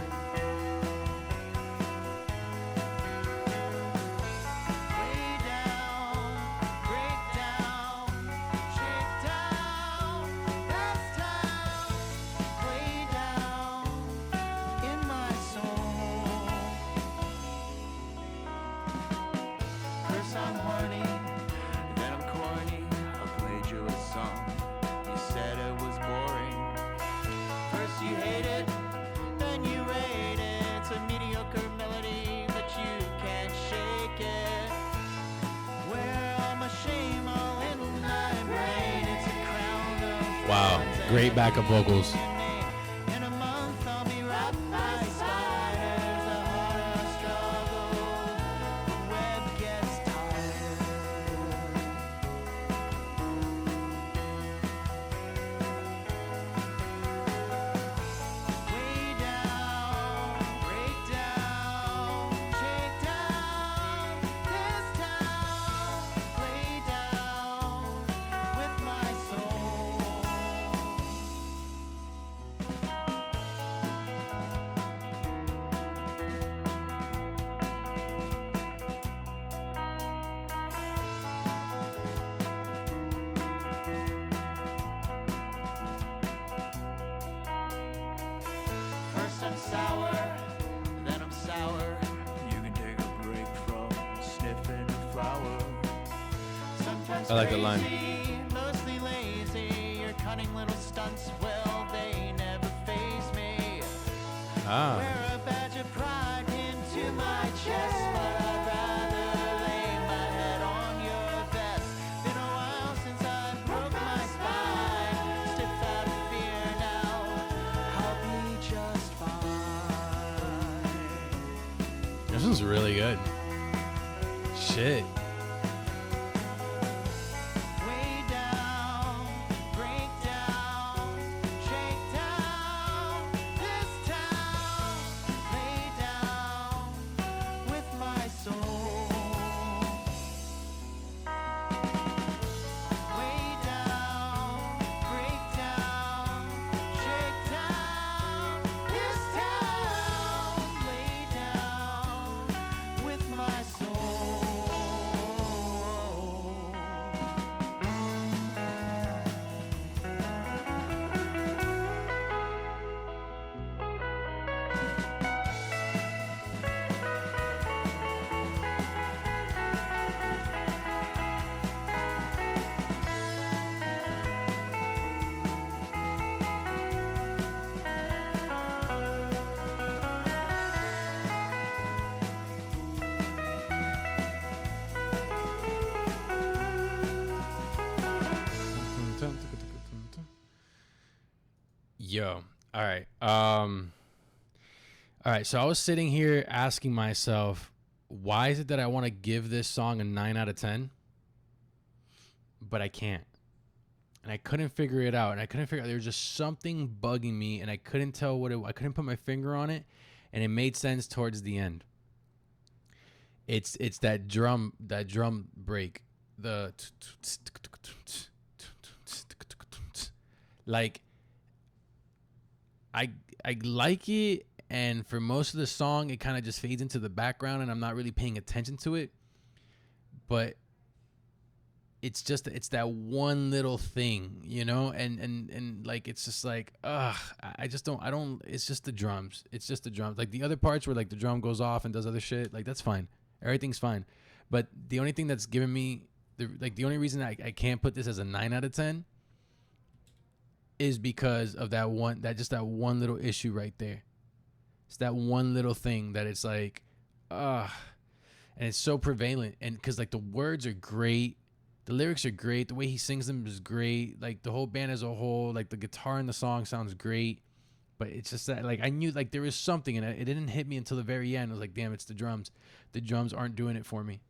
Wow, great backup vocals. in a month I'll be wrapped by spiders. The harder I struggle, the web gets tighter. Way down, break down, shake down this town. Lay down with my soul. First I'm sour, then I'm sour. You can take a break from sniffing a flower. Sometimes I like that line. crazy, mostly lazy. Your cunning little stunts, well, they never faze me. Wear a badge of pride into my chest, but I'd rather lay my head on your vest. Been a while since I broke my spine. Stiff out of fear now, I'll be just fine. This one's really good. Shit. Way down, break down, shake down this town. Lay down with my soul. Way down, break down, shake Yo. All right. All right. So I was sitting here asking myself, why is it that I want to give this song a 9 out of 10, but I can't? And I couldn't figure it out. And I couldn't figure out. There was just something bugging me, and I couldn't tell what it. I couldn't put my finger on it, and it made sense towards the end. It's that drum break, the like I like it, and for most of the song it kind of just fades into the background and I'm not really paying attention to it, but it's that one little thing, you know, and like it's just like I just don't I don't it's just the drums. It's just the drums. Like the other parts where like the drum goes off and does other shit, like that's fine. Everything's fine. But the only thing that's giving me the only reason I can't put this as a 9 out of 10 is because of that one little issue right there. It's that one little thing that it's like, and it's so prevalent. And because like the words are great, the lyrics are great, the way he sings them is great. Like the whole band as a whole, like the guitar in the song sounds great. But it's just that like I knew like there was something, and it didn't hit me until the very end. I was like, damn, it's the drums. The drums aren't doing it for me.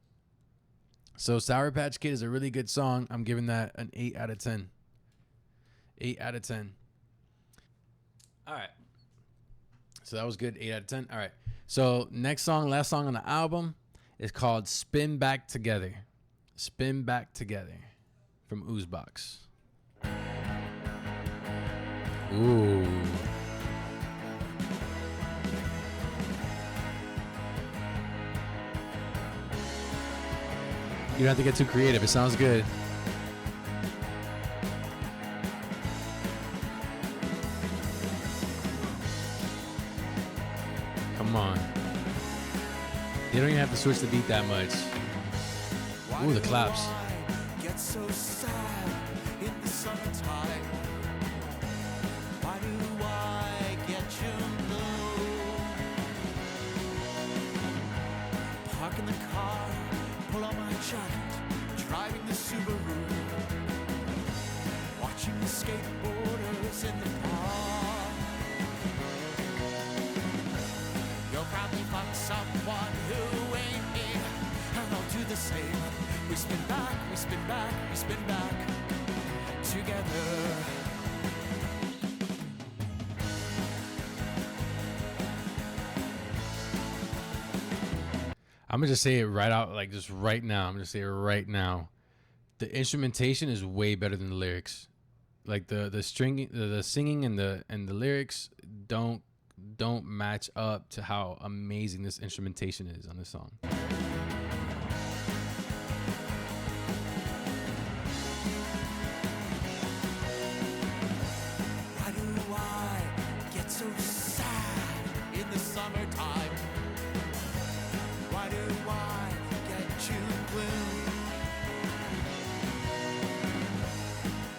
So Sour Patch Kid is a really good song. I'm giving that an 8 out of 10. 8 out of 10. All right. So that was good. 8 out of 10. All right. So next song, last song on the album is called Spin Back Together. Spin Back Together from Ooze Box. Ooh. You don't have to get too creative. It sounds good. Come on. You don't even have to switch the beat that much. Ooh, the claps. Get so sad in the summertime. Why do I get you blue? Park in the car, pull on my jacket, driving the Subaru, watching the skateboarders in the park. You'll probably fuck someone who ain't me, and I'll do the same. We spin back, we spin back, we spin back together. I'm going to just say it right out, like just right now. I'm going to say it right now. The instrumentation is way better than the lyrics. Like the string, the singing and the lyrics don't match up to how amazing this instrumentation is on this song. Why do I get so sad in the summertime? Why do I get you blue?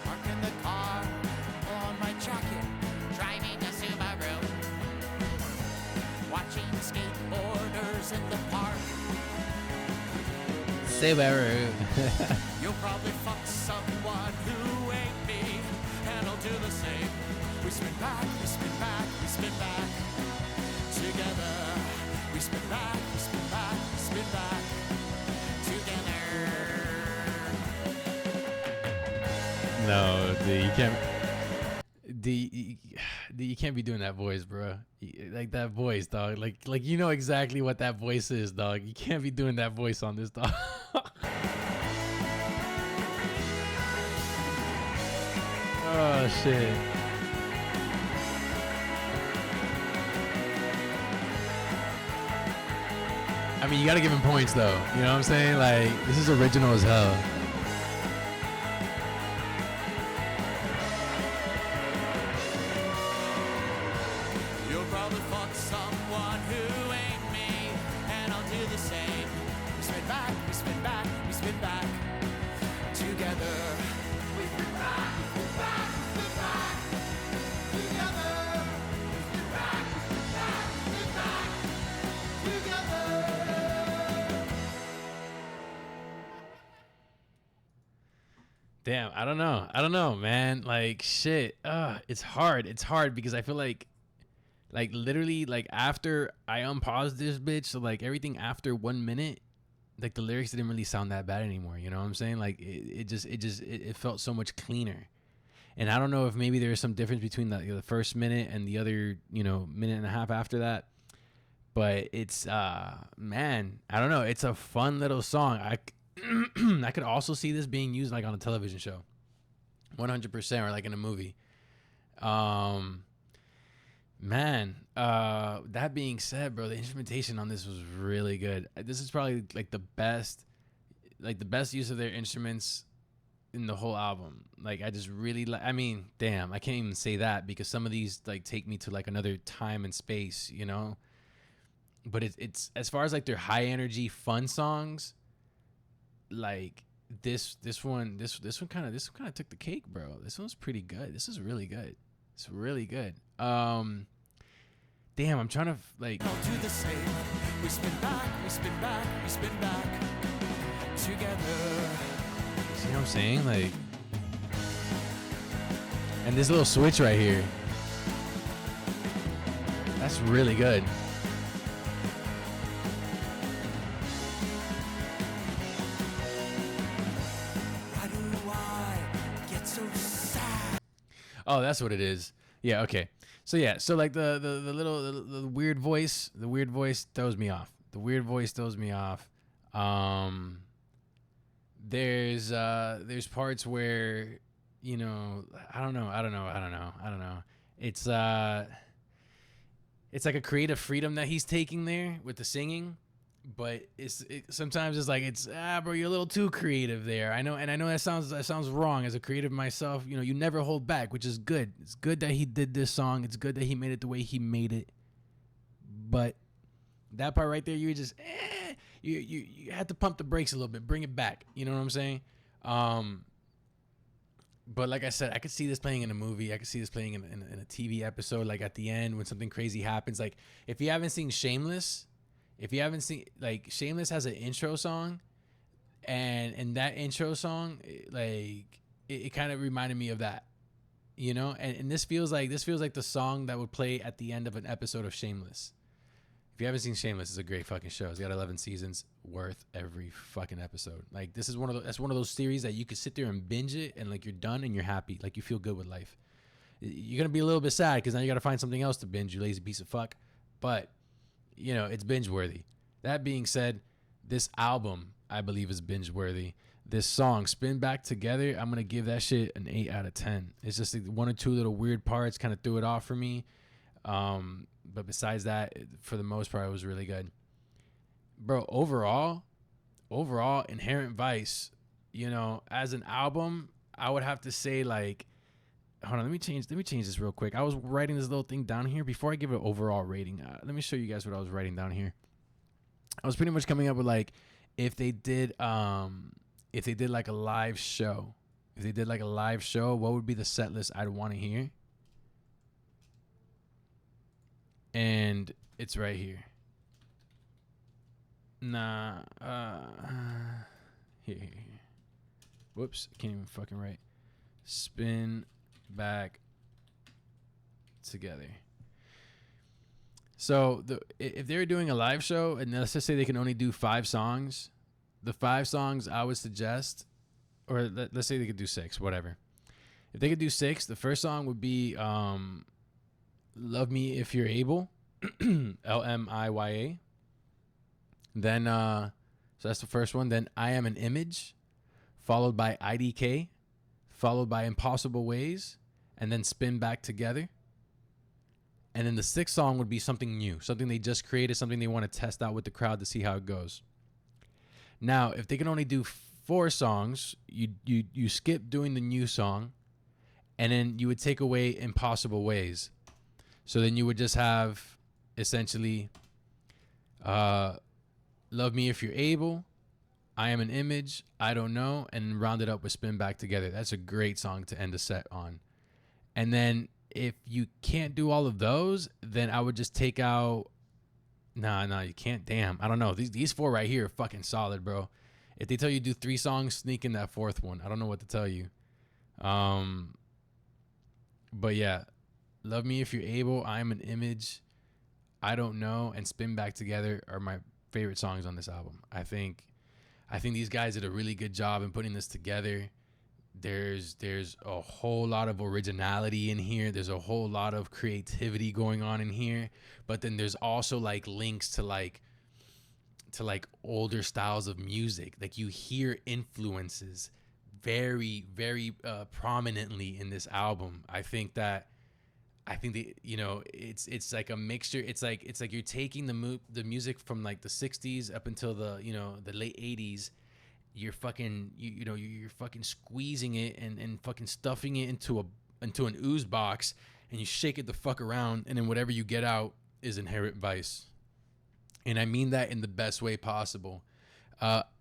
Park in the car, pull on my jacket, driving a Subaru, watching skateboarders in the park. Subaru. You'll probably fuck someone who ain't me, and I'll do the same. We spin back, we spin back, we spin back together. We spin back, we spin back, we spin back together. No, dude, you can't. You can't be doing that voice, bro. Like that voice, dog. Like you know exactly what that voice is, dog. You can't be doing that voice on this, dog. Oh shit. I mean, you gotta give him points though. You know what I'm saying? Like this is original as hell. You'll probably fuck someone who ain't me, and I'll do the same. We spin back, we spin back, we spin back together. We spin back, we spin back, we spin back together. We spin back, we spin back, we spin back together. Damn, I don't know, man. Like shit. It's hard. It's hard because I feel like literally like after I unpaused this bitch, so like everything after 1 minute, like the lyrics didn't really sound that bad anymore. You know what I'm saying? Like it felt so much cleaner. And I don't know if maybe there's some difference between the first minute and the other, minute and a half after that. But it's man, I don't know. It's a fun little song. I could also see this being used like on a television show, 100%, or like in a movie. Um, Man, that being said, bro, the instrumentation on this was really good. This is probably like the best use of their instruments in the whole album. Like I just really like. I mean, damn, I can't even say that because some of these like take me to like another time and space, you know. But it's as far as like their high energy fun songs, like this one kind of took the cake, bro. This one's pretty good. This is really good. It's really good. Damn, I'm trying to like. All do the same. We spin back, we spin back, we spin back together. See what I'm saying? Like, and this little switch right here. That's really good. Why do I get so sad? Oh, that's what it is. Yeah, okay. So yeah, so like the little the weird voice, throws me off. The weird voice throws me off. There's parts where, I don't know. It's like a creative freedom that he's taking there with the singing, but sometimes it's like bro, you're a little too creative there. I know that sounds wrong as a creative myself. You never hold back, which is good. It's good that he did this song. It's good that he made it the way he made it. But that part right there, you just you had to pump the brakes a little bit, bring it back. You know what I'm saying? But like I said, I could see this playing in a movie. I could see this playing in a TV episode, like at the end when something crazy happens. Like if you haven't seen Shameless. Like Shameless has an intro song, and that intro song, like it kind of reminded me of that, and this feels like the song that would play at the end of an episode of Shameless. If you haven't seen Shameless, it's a great fucking show. It's got 11 seasons, worth every fucking episode. Like this is one of those series that you could sit there and binge it, and like you're done and you're happy, like you feel good with life. You're gonna be a little bit sad because now you got to find something else to binge, you lazy piece of fuck. But it's binge worthy. That being said, this album I believe is binge worthy. This song, Spin Back Together, I'm gonna give that shit an 8 out of 10. It's just like one or two little weird parts kind of threw it off for me. But besides that, for the most part, it was really good. Bro, overall, Inherent Vice, as an album, I would have to say like, hold on, let me change this real quick. I was writing this little thing down here before I give it an overall rating. Let me show you guys what I was writing down here. I was pretty much coming up with like, if they did like a live show, what would be the set list I'd want to hear? And it's right here. Here. Whoops, I can't even fucking write. Spin Back Together. So if they were doing a live show, and let's just say they can only do 5 songs, the 5 songs I would suggest, or let's say they could do 6, whatever. If they could do 6, the first song would be Love Me If You're Able, LMIYA. Then, so that's the first one. Then I Am an Image, followed by IDK, followed by Impossible Ways, and then Spin Back Together. And then the 6th song would be something new, something they just created, something they want to test out with the crowd to see how it goes. Now, if they can only do 4 songs, you skip doing the new song, and then you would take away Impossible Ways. So then you would just have essentially Love Me If You're Able, I Am an Image, I Don't Know, and round it up with Spin Back Together. That's a great song to end a set on. And then if you can't do all of those, then I would just take out. Nah, you can't. Damn, I don't know. These 4 right here are fucking solid, bro. If they tell you do 3 songs, sneak in that 4th one. I don't know what to tell you. Um, but yeah, Love Me If You're Able, I'm an Image, I Don't Know, and Spin Back Together are my favorite songs on this album. I think these guys did a really good job in putting this together. There's a whole lot of originality in here. There's a whole lot of creativity going on in here. But then there's also like links to like older styles of music. Like you hear influences very, very prominently in this album. I think that it's like a mixture. It's like you're taking the music from like the 60s up until the late 80s. You're fucking squeezing it and fucking stuffing it into an ooze box, and you shake it the fuck around, and then whatever you get out is Inherent Vice. And I mean that in the best way possible.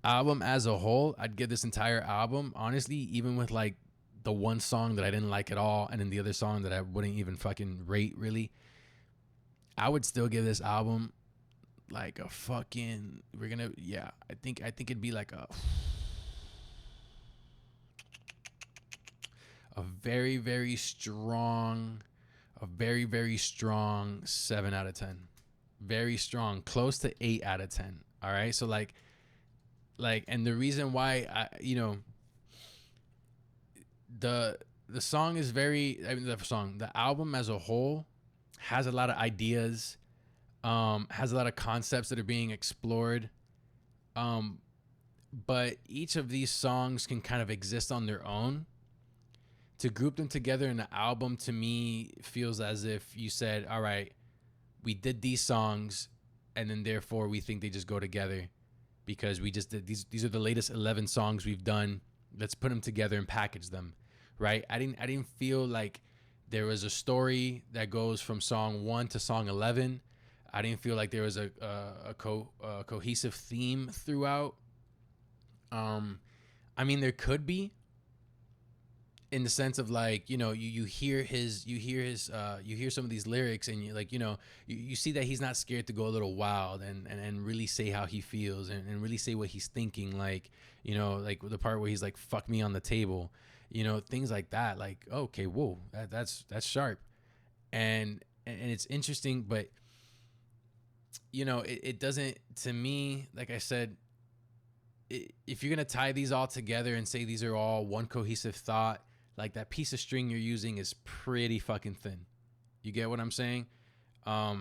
Album as a whole, I'd give this entire album, honestly, even with like the one song that I didn't like at all, and then the other song that I wouldn't even fucking rate really, I would still give this album like a fucking. I think it'd be like a very very strong, a very very strong 7 out of 10. Very strong, close to 8 out of 10. All right, so and the reason why the song is the album as a whole has a lot of ideas, has a lot of concepts that are being explored, um, but each of these songs can kind of exist on their own. To group them together in an album, to me, feels as if you said, all right, we did these songs, and then therefore we think they just go together because we just did these are the latest 11 songs we've done. Let's put them together and package them, right? I didn't feel like there was a story that goes from song 1 to song 11. I didn't feel like there was a cohesive theme throughout. I mean, there could be, in the sense of like, you hear some of these lyrics, and you like, you see that he's not scared to go a little wild and really say how he feels, and really say what he's thinking, like, like the part where he's like, fuck me on the table, things like that. Like, okay, whoa, that's sharp. And it's interesting, but it doesn't, to me, like I said, if you're gonna tie these all together and say these are all one cohesive thought, like, that piece of string you're using is pretty fucking thin. You get what I'm saying? I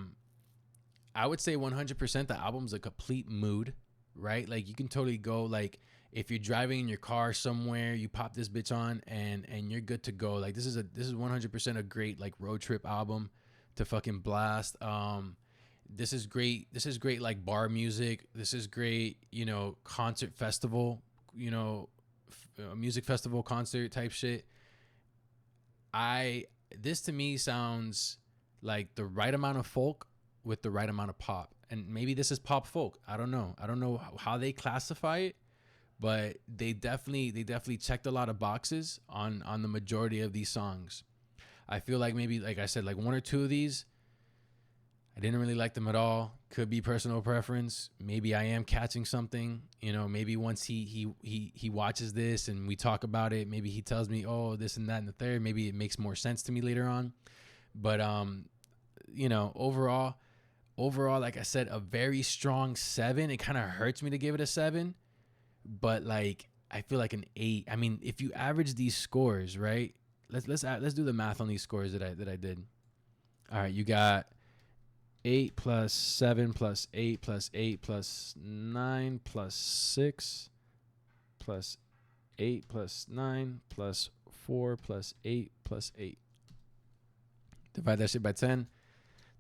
would say 100% the album's a complete mood, right? Like, you can totally go, like, if you're driving in your car somewhere, you pop this bitch on and you're good to go. Like, this is 100% a great, like, road trip album to fucking blast. This is great. This is great, like, bar music. This is great, concert festival, music festival concert type shit. This to me sounds like the right amount of folk with the right amount of pop. And maybe this is pop folk. I don't know. I don't know how they classify it, but they definitely checked a lot of boxes on the majority of these songs. I feel like maybe, like I said, like one or two of these, I didn't really like them at all. Could be personal preference. Maybe I am catching something. Maybe once he watches this and we talk about it, maybe he tells me, oh, this and that and the third. Maybe it makes more sense to me later on. But overall, like I said, a very strong 7. It kind of hurts me to give it a 7, but like I feel like an 8. I mean, if you average these scores, right? Let's do the math on these scores that I did. All right, you got 8 plus 7 plus 8 plus 8 plus 9 plus 6 plus 8 plus 9 plus 4 plus 8 plus 8. Divide that shit by 10.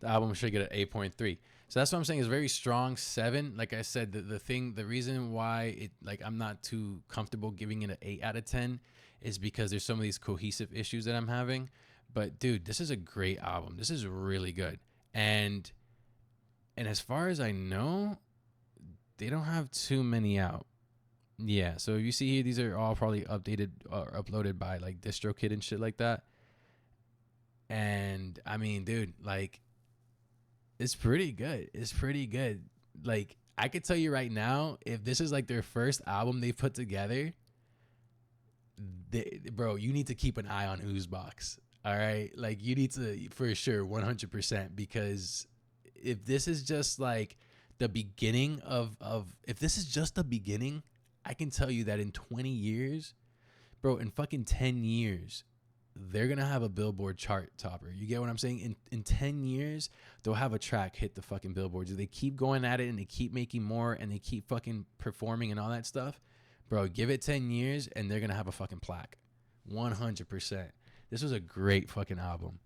The album should get an 8.3. So that's what I'm saying, is very strong 7. Like I said, the reason why it, like, I'm not too comfortable giving it an 8 out of 10 is because there's some of these cohesive issues that I'm having. But dude, this is a great album. This is really good. And as far as I know, they don't have too many out. Yeah, so you see here, these are all probably updated or uploaded by like DistroKid and shit like that. And I mean, dude, like, it's pretty good. It's pretty good. Like, I could tell you right now, if this is like their first album they put together, bro, you need to keep an eye on Oozebox. All right, like you need to for sure, 100%, because if this is just like the beginning of if this is just the beginning, I can tell you that in 20 years, bro, in fucking 10 years, they're gonna have a Billboard chart topper. You get what I'm saying? In 10 years, they'll have a track hit the fucking billboards. If they keep going at it and they keep making more and they keep fucking performing and all that stuff, bro, give it 10 years and they're gonna have a fucking plaque. 100%. This was a great fucking album.